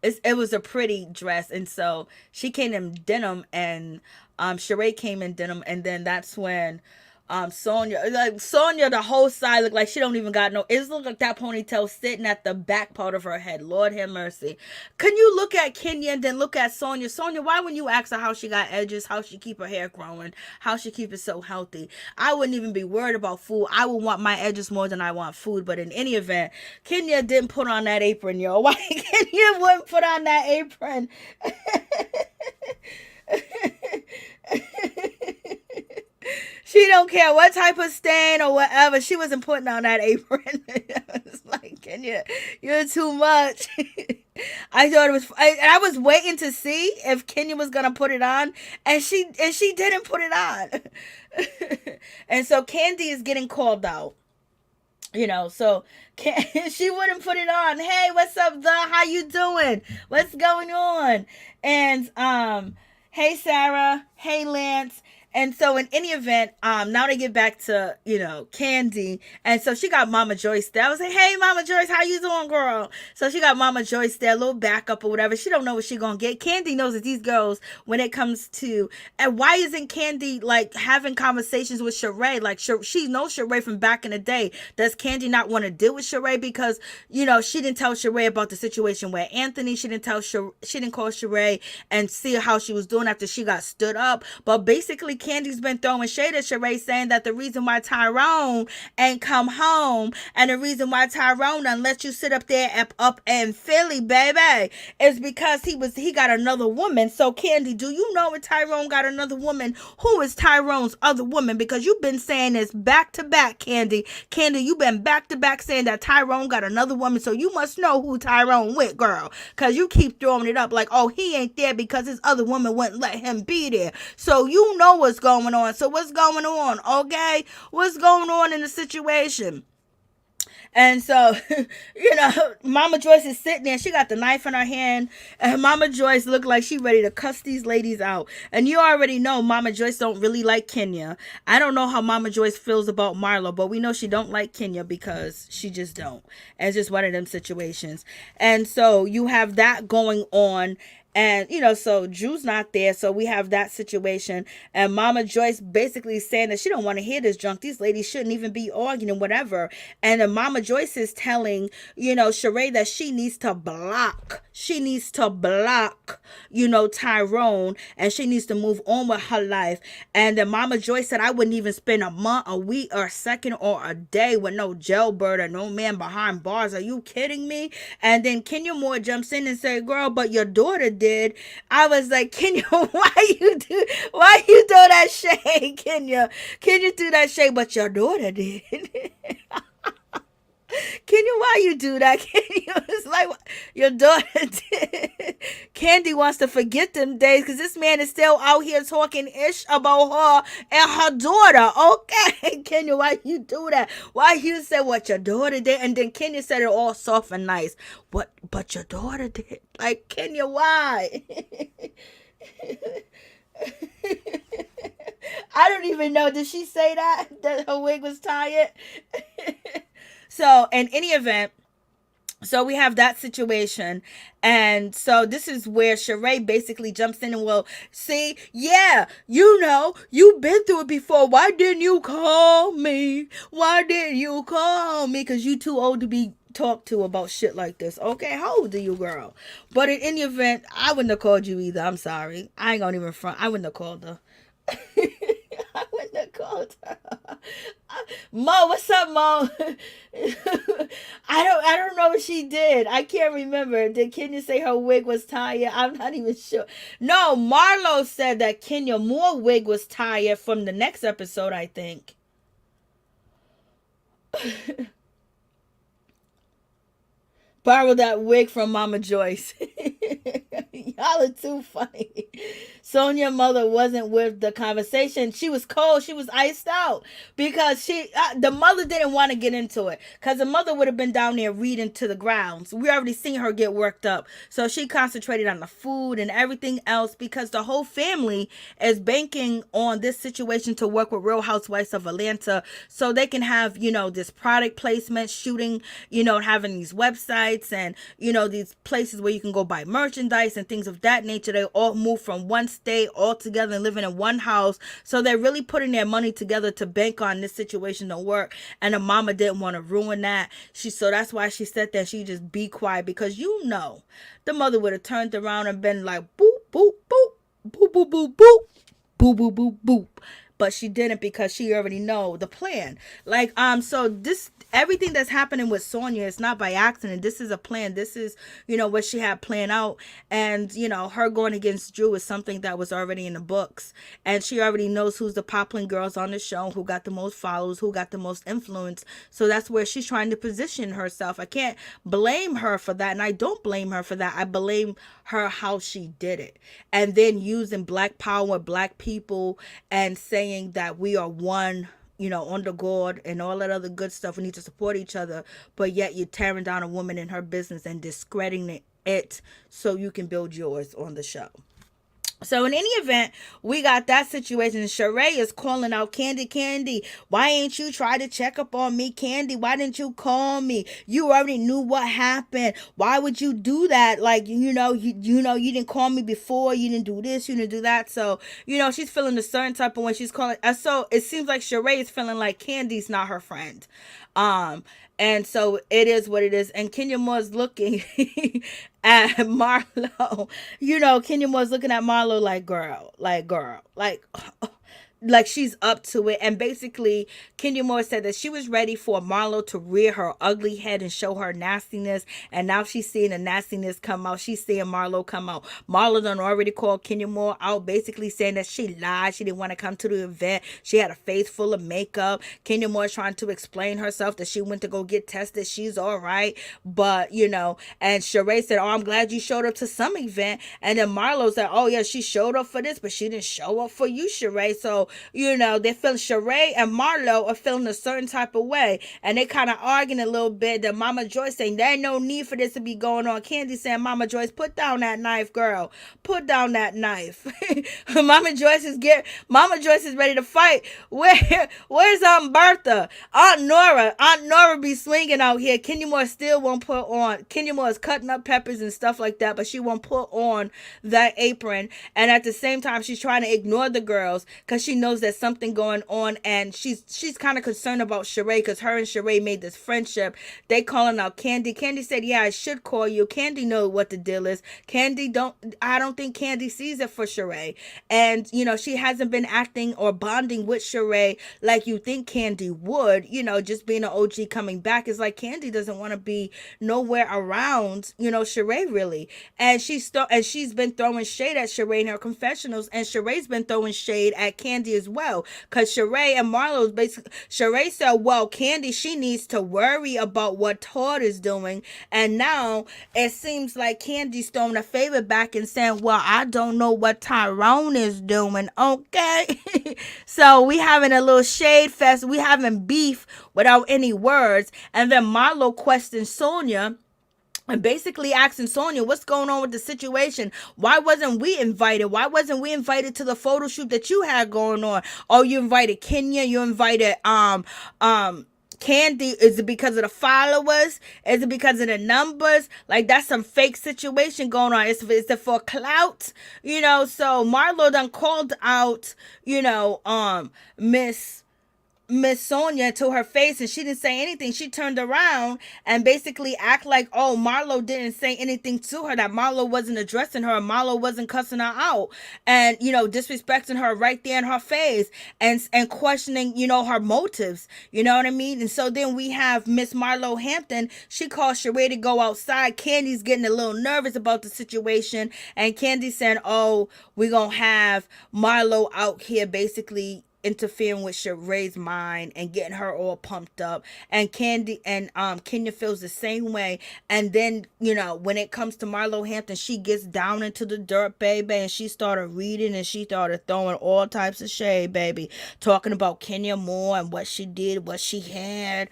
it was a pretty dress, and so she came in denim, and Shereé came in denim, and then that's when Sonya, the whole side looked like she don't even got no, it looked like that ponytail sitting at the back part of her head. Lord have mercy. Can you look at Kenya and then look at Sonya? Sonya, why wouldn't you ask her how she got edges, how she keep her hair growing, how she keep it so healthy? I wouldn't even be worried about food. I would want my edges more than I want food. But in any event, Kenya didn't put on that apron, yo. Why Kenya wouldn't put on that apron? She don't care what type of stain or whatever. She wasn't putting on that apron. I was like, Kenya, you're too much. I thought it was. I was waiting to see if Kenya was gonna put it on, and she didn't put it on. And so Kandi is getting called out. You know, so she wouldn't put it on. Hey, what's up, how you doing? What's going on? And hey, Sarah. Hey, Lance. And so in any event, now they get back to, you know, Kandi. And so she got Mama Joyce there. I was like, hey, Mama Joyce, how you doing, girl? So she got Mama Joyce there, a little backup or whatever. She don't know what she gonna get. Kandi knows that these girls, when it comes to, and why isn't Kandi, like, having conversations with Shereé? Like, she knows Shereé from back in the day. Does Kandi not want to deal with Shereé? Because, you know, she didn't tell Shereé about the situation where Anthony, she didn't call Shereé and see how she was doing after she got stood up. But basically, Kandi's been throwing shade at Shereé, saying that the reason why Tyrone ain't come home and the reason why Tyrone done let you sit up there up in Philly, baby, is because he got another woman. So Kandi, do you know if Tyrone got another woman? Who is Tyrone's other woman? Because you've been saying this back to back, Kandi. Kandi, you've been back to back saying that Tyrone got another woman. So you must know who Tyrone with, girl. Because you keep throwing it up like, oh, he ain't there because his other woman wouldn't let him be there. So you know what's going on. So what's going on, okay? What's going on in the situation? And so, Mama Joyce is sitting there. She got the knife in her hand. And Mama Joyce looked like she ready to cuss these ladies out. And you already know Mama Joyce don't really like Kenya. I don't know how Mama Joyce feels about Marlo, but we know she don't like Kenya because she just don't. And it's just one of them situations. And so you have that going on. And, so Drew's not there. So we have that situation. And Mama Joyce basically saying that she don't want to hear this junk. These ladies shouldn't even be arguing, whatever. And then Mama Joyce is telling, Shereé that she needs to block. Tyrone. And she needs to move on with her life. And then Mama Joyce said, I wouldn't even spend a month, a week, or a second, or a day with no jailbird or no man behind bars. Are you kidding me? And then Kenya Moore jumps in and said, girl, but your daughter did. I was like, Kenya, why you do that shade, Kenya? Kenya do that shade, but your daughter did. Kenya, why you do that? Kenya, it's like your daughter did. Kandi wants to forget them days because this man is still out here talking ish about her and her daughter. Okay, Kenya, why you do that? Why you said what your daughter did? And then Kenya said it all soft and nice. But your daughter did. Like, Kenya, why? I don't even know. Did she say that her wig was tired? So, in any event, so we have that situation. And so this is where Shereé basically jumps in and will see, yeah, you've been through it before. Why didn't you call me? Because you too old to be talked to about shit like this. Okay, how old are you, girl? But in any event, I wouldn't have called you either. I'm sorry. I ain't gonna even front. I wouldn't have called her. I wouldn't have called her. Mo, what's up, Mo? I don't know what she did. I can't remember. Did Kenya say her wig was tired? I'm not even sure. No, Marlo said that Kenya Moore wig was tired from the next episode, I think. Borrowed that wig from Mama Joyce. Y'all are too funny. Sonia's mother wasn't with the conversation. She was cold. She was iced out because the mother didn't want to get into it because the mother would have been down there reading to the grounds. We already seen her get worked up. So she concentrated on the food and everything else because the whole family is banking on this situation to work with Real Housewives of Atlanta so they can have, this product placement, shooting, having these websites and, these places where you can go buy merchandise and things of that nature. They all move from one state all together and living in one house. So they're really putting their money together to bank on this situation to work. And the mama didn't want to ruin that. So that's why she said that she just be quiet because the mother would have turned around and been like boop, boop, boop, boop, boop, boop, boop, boop, boop, boop, boop. But she didn't because she already know the plan. So everything that's happening with Sanya is not by accident. This is a plan. This is, what she had planned out. And, her going against Drew is something that was already in the books. And she already knows who's the Poplin girls on the show, who got the most followers, who got the most influence. So that's where she's trying to position herself. I can't blame her for that. And I don't blame her for that. I blame her how she did it. And then using black power, black people, and saying that we are one, under God and all that other good stuff. We need to support each other. But yet you're tearing down a woman in her business and discrediting it so you can build yours on the show. So in any event, we got that situation. Shereé is calling out Kandi, why ain't you try to check up on me, Kandi? Why didn't you call me? You already knew what happened. Why would you do that? Like, you didn't call me before. You didn't do this. You didn't do that. So, she's feeling a certain type of when she's calling. So it seems like Shereé is feeling like Kandi's not her friend. And so it is what it is. And Kenya Moore's looking at Marlo. Kenya Moore's looking at Marlo like, girl. like she's up to it. And basically Kenya Moore said that she was ready for Marlo to rear her ugly head and show her nastiness, and now she's seeing the nastiness come out. She's seeing Marlo come out. Marlo done already called Kenya Moore out, basically saying that she lied, she didn't want to come to the event, she had a face full of makeup. Kenya Moore trying to explain herself, that she went to go get tested, she's all right, but and Shereé said, oh, I'm glad you showed up to some event. And then Marlo said, oh yeah, she showed up for this, but she didn't show up for you, Shereé. So they feel Shereé and Marlo are feeling a certain type of way, and they kind of arguing a little bit. That Mama Joyce saying there ain't no need for this to be going on. Kandi saying, Mama Joyce, put down that knife, girl. Put down that knife. Mama Joyce is ready to fight. Where's Bertha? Aunt Nora be swinging out here. Kenya Moore still won't put on. Kenya Moore is cutting up peppers and stuff like that, but she won't put on that apron. And at the same time, she's trying to ignore the girls because she knows there's something going on, and she's kind of concerned about Shereé, because her and Shereé made this friendship. They calling out Kandi. Kandi said, yeah, I should call you. Kandi know what the deal is. I don't think Kandi sees it for Shereé. And, she hasn't been acting or bonding with Shereé like you think Kandi would. Just being an OG coming back is like Kandi doesn't want to be nowhere around, Shereé really. And she's been throwing shade at Shereé in her confessionals, and Shereé's been throwing shade at Kandi as well. Because Shereé and Marlo's basically, Shereé said, well, Kandi, she needs to worry about what Todd is doing. And now it seems like Candy's throwing a favor back and saying, well, I don't know what Tyrone is doing. Okay. So we having a little shade fest. We having beef without any words. And then Marlo questions Sanya and basically asking Sanya, what's going on with the situation? Why wasn't we invited? Why wasn't we invited to the photo shoot that you had going on? Oh, you invited Kenya, you invited Kandi. Is it because of the followers? Is it because of the numbers? Like, that's some fake situation going on. Is it for clout? So Marlo done called out, Miss Sanya to her face, and she didn't say anything. She turned around and basically act like, oh, Marlo didn't say anything to her, that Marlo wasn't addressing her, Marlo wasn't cussing her out, and disrespecting her right there in her face, and questioning her motives. You know what I mean? And so then we have Miss Marlo Hampton. She calls Shereé to go outside. Candy's getting a little nervous about the situation, and Kandi saying, oh, we're gonna have Marlo out here basically interfering with Shereé's mind and getting her all pumped up. And Kandi and Kenya feels the same way. And then when it comes to Marlo Hampton, she gets down into the dirt, baby, and she started reading, and she started throwing all types of shade, baby, talking about Kenya Moore and what she did, what she had,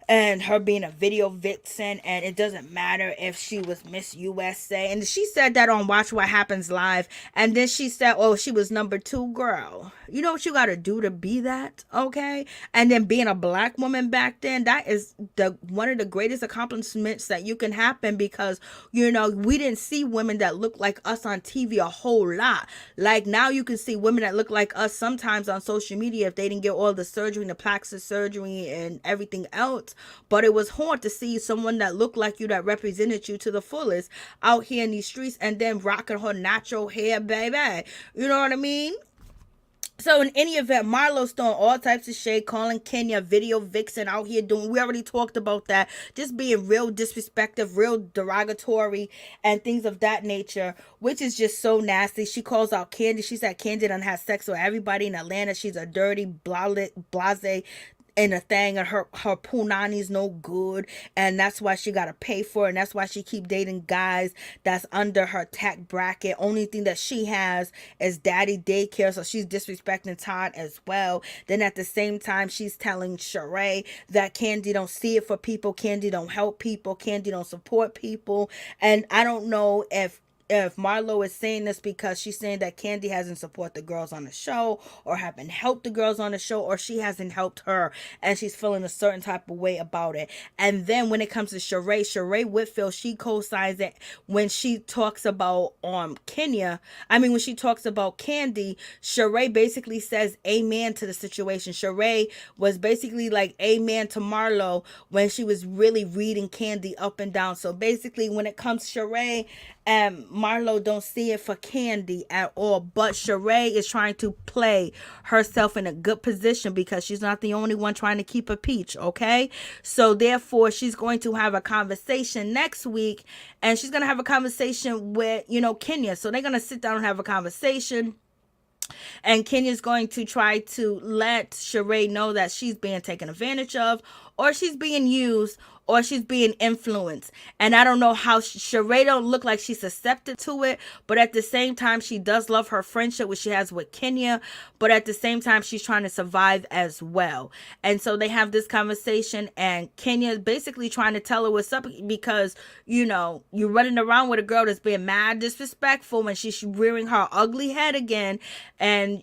and her being a video vixen, and it doesn't matter if she was Miss USA. And she said that on Watch What Happens Live. And then she said, oh, she was number 2, girl. You know what you got to do to be that, okay? And then being a black woman back then, that is one of the greatest accomplishments that you can happen, because, we didn't see women that look like us on TV a whole lot. Like, now you can see women that look like us sometimes on social media if they didn't get all the surgery, the plastic surgery and everything else. But it was hard to see someone that looked like you, that represented you to the fullest, out here in these streets, and then rocking her natural hair, baby. You know what I mean? So in any event, Marlo's throwing all types of shade, calling Kenya video vixen, out here doing, we already talked about that, just being real disrespectful, real derogatory, and things of that nature, which is just so nasty. She calls out Kandi. She said Kandi done had sex with everybody in Atlanta. She's a dirty, blase and a thing, and her punani's no good, and that's why she gotta pay for it, and that's why she keep dating guys that's under her tax bracket. Only thing that she has is daddy daycare, so she's disrespecting Todd as well. Then at the same time, she's telling Shereé that Kandi don't see it for people, Kandi don't help people, Kandi don't support people. And I don't know if Marlo is saying this because she's saying that Kandi hasn't supported the girls on the show, or haven't helped the girls on the show, or she hasn't helped her, and she's feeling a certain type of way about it. And then when it comes to Shereé Whitfield, she co-signs it when she talks about when she talks about Kandi. Shereé basically says amen to the situation. Shereé was basically like amen to Marlo when she was really reading Kandi up and down. So basically when it comes to Shereé and Marlo don't see it for Kandi at all. But Shereé is trying to play herself in a good position because she's not the only one trying to keep a peach, okay? So therefore, she's going to have a conversation next week, and she's going to have a conversation with, Kenya. So they're going to sit down and have a conversation. And Kenya's going to try to let Shereé know that she's being taken advantage of, or she's being used, or she's being influenced. And I don't know how Shereé don't look like she's susceptible to it, but at the same time, she does love her friendship, which she has with Kenya, but at the same time, she's trying to survive as well. And so they have this conversation, and Kenya is basically trying to tell her what's up because, you're running around with a girl that's being mad disrespectful, and she's rearing her ugly head again. And,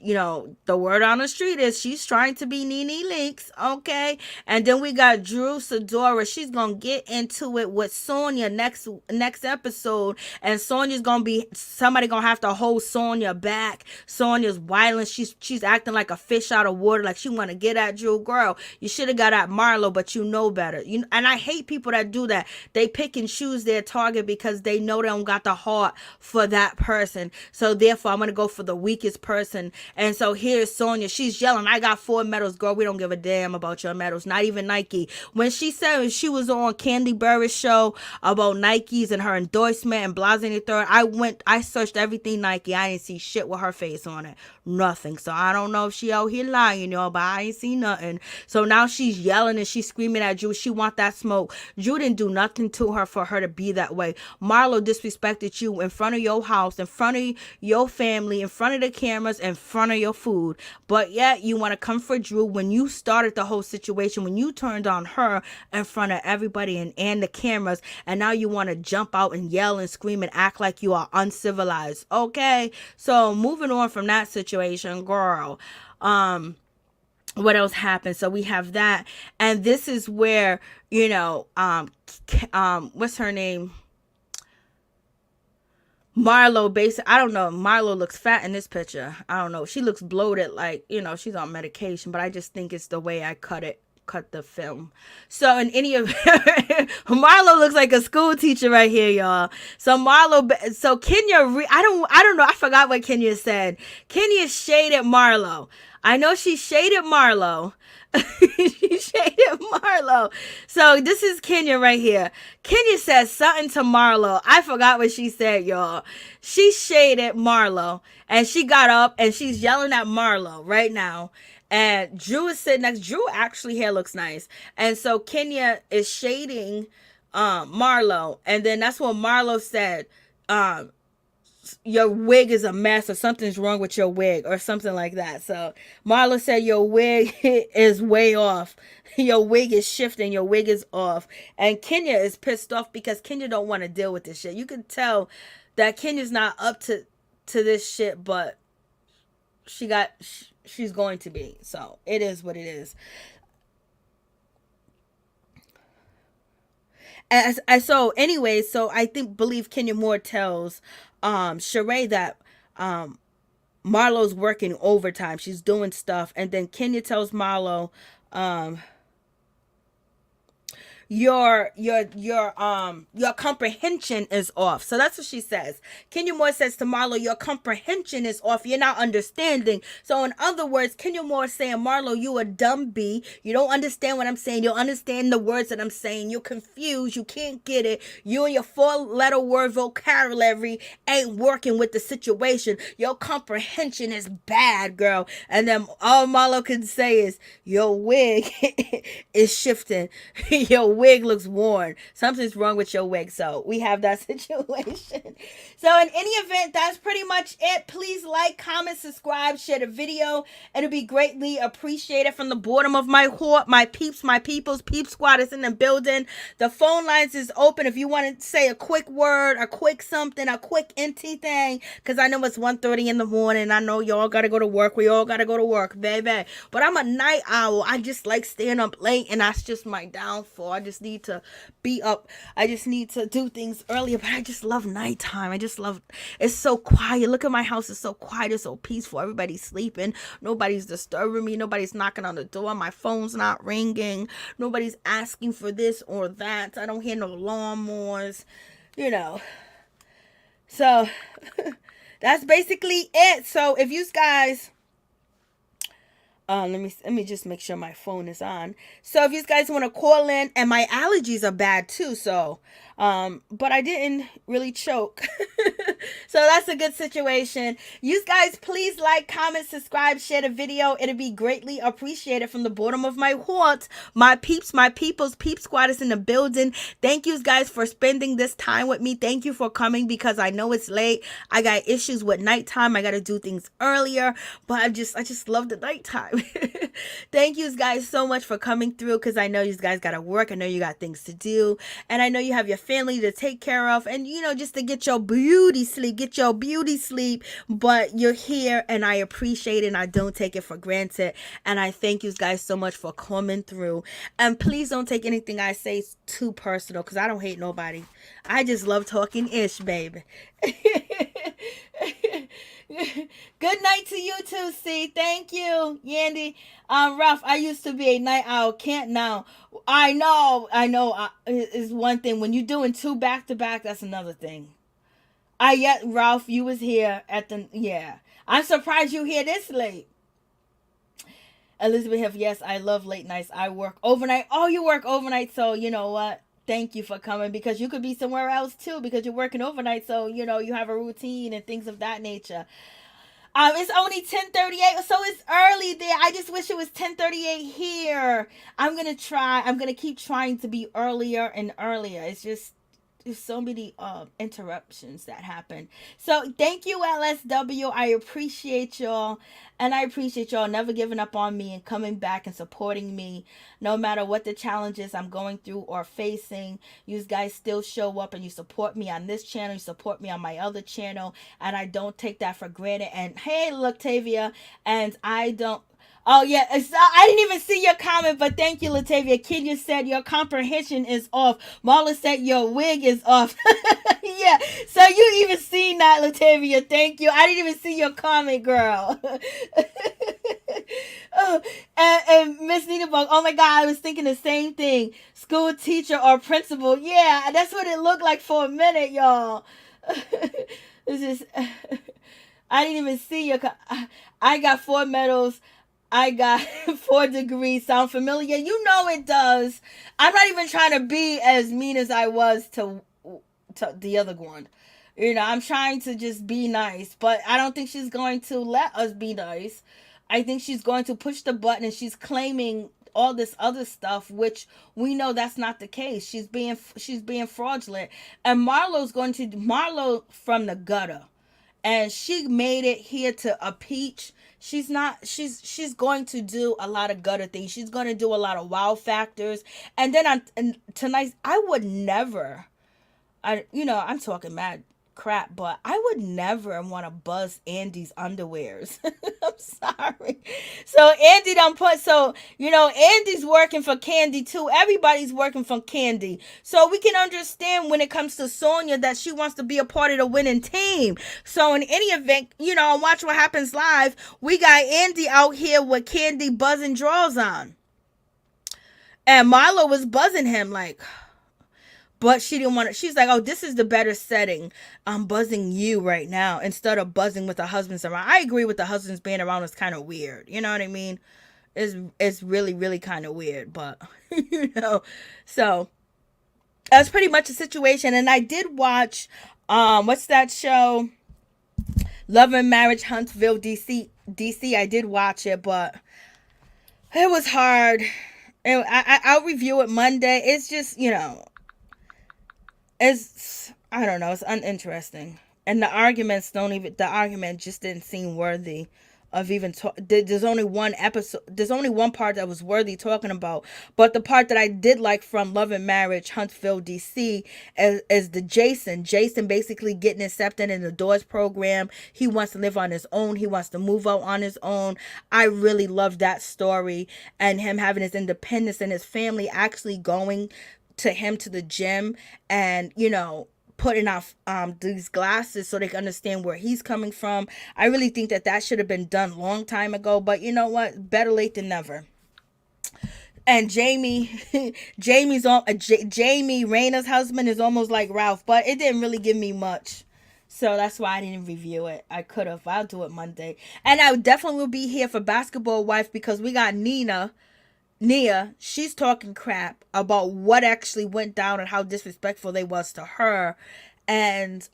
the word on the street is she's trying to be NeNe Leakes, okay? And then we got Drew, Sidora. She's gonna get into it with Sanya next episode, and Sonya's gonna be somebody gonna have to hold Sanya back. Sonya's violent. She's acting like a fish out of water, like she want to get at Drew. Girl, you should have got at Marlo, but you know better. And I hate people that do that. They pick and choose their target because they know they don't got the heart for that person. So therefore, I'm gonna go for the weakest person. And so here's Sanya. She's yelling, "I got 4 medals, girl. We don't give a damn about your medals. Not even Nike." When she said she was on Kandi Burruss show about Nikes and her endorsement and blah and third, I searched everything Nike. I didn't see shit with her face on it. Nothing. So I don't know if she out here lying, but I ain't see nothing. So now she's yelling and she's screaming at Drew. She want that smoke. Drew didn't do nothing to her for her to be that way. Marlo disrespected you in front of your house, in front of your family, in front of the cameras, in front of your food. But yet you want to come for Drew when you started the whole situation, when you turned on her in front of everybody and the cameras, and now you want to jump out and yell and scream and act like you are uncivilized. Okay, so moving on from that situation, girl. What else happened? So we have that, and this is where what's her name? Marlo, basically, I don't know. Marlo looks fat in this picture. I don't know. She looks bloated, like, she's on medication, but I just think it's the way I cut the film. So in any of Marlo looks like a school teacher right here, y'all. So Kenya, I don't know. I forgot what Kenya said. Kenya shaded Marlo. I know she shaded Marlo. She shaded Marlo. So this is Kenya right here. Kenya said something to Marlo. I forgot what she said, y'all. She shaded Marlo, and she got up and she's yelling at Marlo right now. And Drew is sitting next. Drew actually hair looks nice. And so Kenya is shading Marlo. And then that's what Marlo said. Your wig is a mess, or something's wrong with your wig, or something like that. So Marlo said your wig is way off. Your wig is shifting. Your wig is off. And Kenya is pissed off because Kenya don't want to deal with this shit. You can tell that Kenya's not up to this shit, but she's going to be. So it is what it is. So I believe Kenya Moore tells Shereé that Marlo's working overtime. She's doing stuff, and then Kenya tells Marlo, your comprehension is off. So that's what she says. Kenya Moore says to Marlo, your comprehension is off. You're not understanding. So in other words, Kenya Moore is saying, Marlo, you a dumb bee. You don't understand what I'm saying. You don't understand the words that I'm saying. You're confused. You can't get it. You and your 4-letter word vocabulary ain't working with the situation. Your comprehension is bad, girl. And then all Marlo can say is, your wig is shifting. Your wig looks worn. Something's wrong with your wig. So we have that situation. So in any event, that's pretty much it. Please like, comment, subscribe, share the video. It'll be greatly appreciated from the bottom of my heart. My peeps, my peoples, peep squad is in the building. The phone lines is open if you want to say a quick word, a quick something, a quick NT thing. Because I know it's 1:30 in the morning. I know y'all got to go to work. We all got to go to work, baby. But I'm a night owl. I just like staying up late, and that's just my downfall. I just need to be up. I just need to do things earlier, but I just love nighttime. It's so quiet. Look at my house. It's so quiet. It's so peaceful. Everybody's sleeping. Nobody's disturbing me. Nobody's knocking on the door. My phone's not ringing. Nobody's asking for this or that. I don't hear no lawnmowers. So that's basically it. So if you guys let me just make sure my phone is on. So if you guys want to call in, and my allergies are bad too, so but I didn't really choke. So that's a good situation. You guys please like, comment, subscribe, share the video. It'll be greatly appreciated from the bottom of my heart. My peeps, my peoples, peep squad is in the building. Thank you guys for spending this time with me. Thank you for coming, because I know it's late. I got issues with nighttime. I got to do things earlier, but I just love the nighttime. Thank you guys so much for coming through, because I know you guys got to work. I know you got things to do, and I know you have your family to take care of, and just to get your beauty sleep, but you're here, and I appreciate it, and I don't take it for granted, and I thank you guys so much for coming through. And please don't take anything I say too personal, because I don't hate nobody. I just love talking ish, baby. Good night to you too, C. Thank you, Yandy. Ralph, I used to be a night owl. Can't now. I know. It's one thing. When you're doing two back to back, that's another thing. Ralph, you was here at the, yeah. I'm surprised you here this late. Elizabeth, yes, I love late nights. I work overnight. Oh, you work overnight, so you know what? Thank you for coming, because you could be somewhere else too, because you're working overnight, so you have a routine and things of that nature. It's only 10:38, so it's early there. I just wish it was 10:38 here. I'm gonna keep trying to be earlier and earlier. It's just there's so many interruptions that happen. So thank you, LSW. I appreciate y'all, and I appreciate y'all never giving up on me and coming back and supporting me, no matter what the challenges I'm going through or facing. You guys still show up and you support me on this channel, you support me on my other channel, and I don't take that for granted. And hey, Latavia, and I don't. Oh, yeah. I didn't even see your comment, but thank you, Latavia. Kenya said your comprehension is off. Marlo said your wig is off. Yeah. So you even seen that, Latavia. Thank you. I didn't even see your comment, girl. Oh, and Miss Nina Bug, oh my God, I was thinking the same thing. School teacher or principal. Yeah, that's what it looked like for a minute, y'all. This is, I didn't even see your, I got 4 medals. I got 4 degrees. Sound familiar? You know it does. I'm not even trying to be as mean as I was to the other one. I'm trying to just be nice, but I don't think she's going to let us be nice. I think she's going to push the button, and she's claiming all this other stuff, which we know that's not the case. She's being fraudulent. And Marlo from the gutter. And she made it here to a peach. She's going to do a lot of gutter things. She's going to do a lot of wow factors. And then tonight, I would never, I'm talking mad crap, but I would never want to buzz Andy's underwears. I'm sorry. So Andy done Andy's working for Kandi too. Everybody's working for Kandi. So we can understand when it comes to Sanya that she wants to be a part of the winning team. So in any event, Watch What Happens Live, we got Andy out here with Kandi buzzing drawers on. And Marlo was buzzing him like, but she didn't want to. She's like, oh, this is the better setting. I'm buzzing you right now instead of buzzing with the husbands around. I agree with the husbands being around is kind of weird. You know what I mean? It's really, really kind of weird. But, so that's pretty much the situation. And I did watch, what's that show? Love and Marriage, Huntsville, DC. I did watch it, but it was hard. I'll review it Monday. It's just, I don't know, it's uninteresting. And the argument just didn't seem worthy of even there's only one part that was worthy talking about. But the part that I did like from Love and Marriage, Huntsville, DC is the Jason basically getting accepted in the Doors program. He wants to live on his own. He wants to move out on his own. I really loved that story, and him having his independence and his family actually going to him to the gym and putting off these glasses so they can understand where he's coming from. I really think that should have been done long time ago, but you know what, better late than never. And Jamie Raina's husband is almost like Ralph, but it didn't really give me much. So that's why I didn't review it. I could have. I'll do it Monday. And I definitely will be here for Basketball Wife because we got Nia, she's talking crap about what actually went down and how disrespectful they was to her. And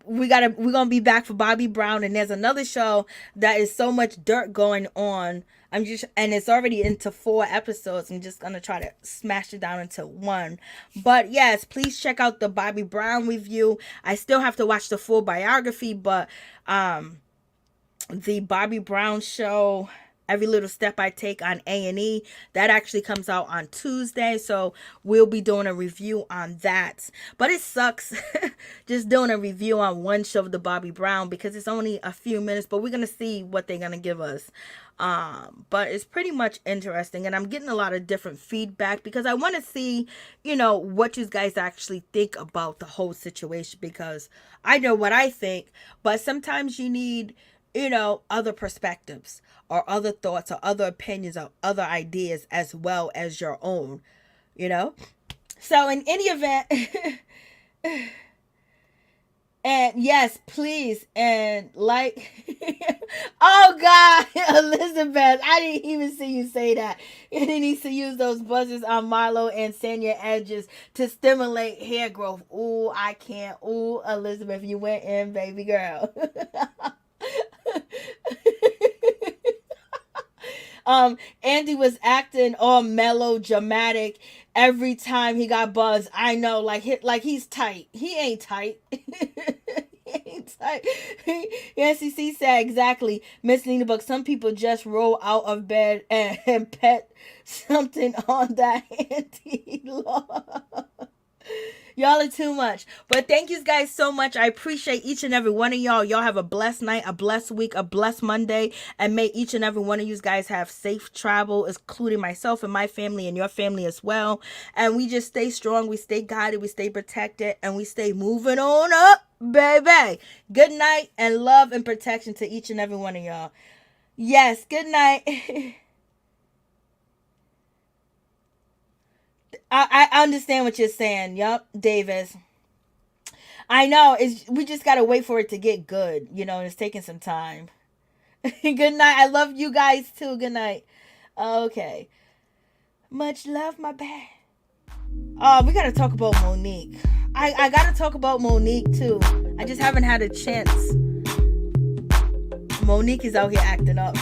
we're gonna be back for Bobby Brown, and there's another show that is so much dirt going on. And it's already into 4 episodes. I'm just gonna try to smash it down into 1. But yes, please check out the Bobby Brown review. I still have to watch the full biography, but the Bobby Brown show, Every Little Step I Take on A&E, that actually comes out on Tuesday, so we'll be doing a review on that. But it sucks just doing a review on one show of the Bobby Brown because it's only a few minutes, but we're going to see what they're going to give us. But it's pretty much interesting, and I'm getting a lot of different feedback because I want to see, what you guys actually think about the whole situation, because I know what I think, but sometimes you need other perspectives or other thoughts or other opinions or other ideas as well as your own, So in any event, and yes, please, and oh God, Elizabeth, I didn't even see you say that. And he needs to use those buzzers on Marlo and Sanya edges to stimulate hair growth. Ooh, I can't. Ooh, Elizabeth, you went in, baby girl. Andy was acting all melodramatic every time he got buzzed. I know, like he's tight. He ain't tight. He ain't tight. SEC said exactly, Miss NeNe Book. Some people just roll out of bed and pet something on that anti-law. Y'all are too much. But thank you guys so much. I appreciate each and every one of y'all. Y'all have a blessed night, a blessed week, a blessed Monday. And may each and every one of you guys have safe travel, including myself and my family and your family as well. And we just stay strong. We stay guided. We stay protected. And we stay moving on up, baby. Good night and love and protection to each and every one of y'all. Yes, good night. I understand what you're saying. Yup, Davis. I know. We just got to wait for it to get good. And it's taking some time. Good night. I love you guys too. Good night. Okay. Much love, my bad. We got to talk about Monique. I got to talk about Monique too. I just haven't had a chance. Monique is out here acting up.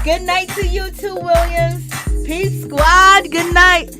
Good night to you too, Williams. Peace squad. Good night.